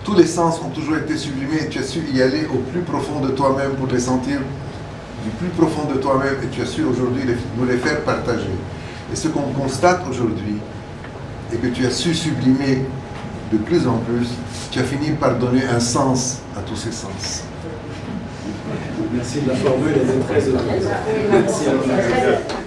tous les sens ont toujours été sublimés et tu as su y aller au plus profond de toi-même pour les sentir du plus profond de toi-même et tu as su aujourd'hui nous les faire partager. Et ce qu'on constate aujourd'hui et que tu as su sublimer de plus en plus, tu as fini par donner un sens à tous ces sens. Merci de la formule, elle est très heureuse. Merci à vous.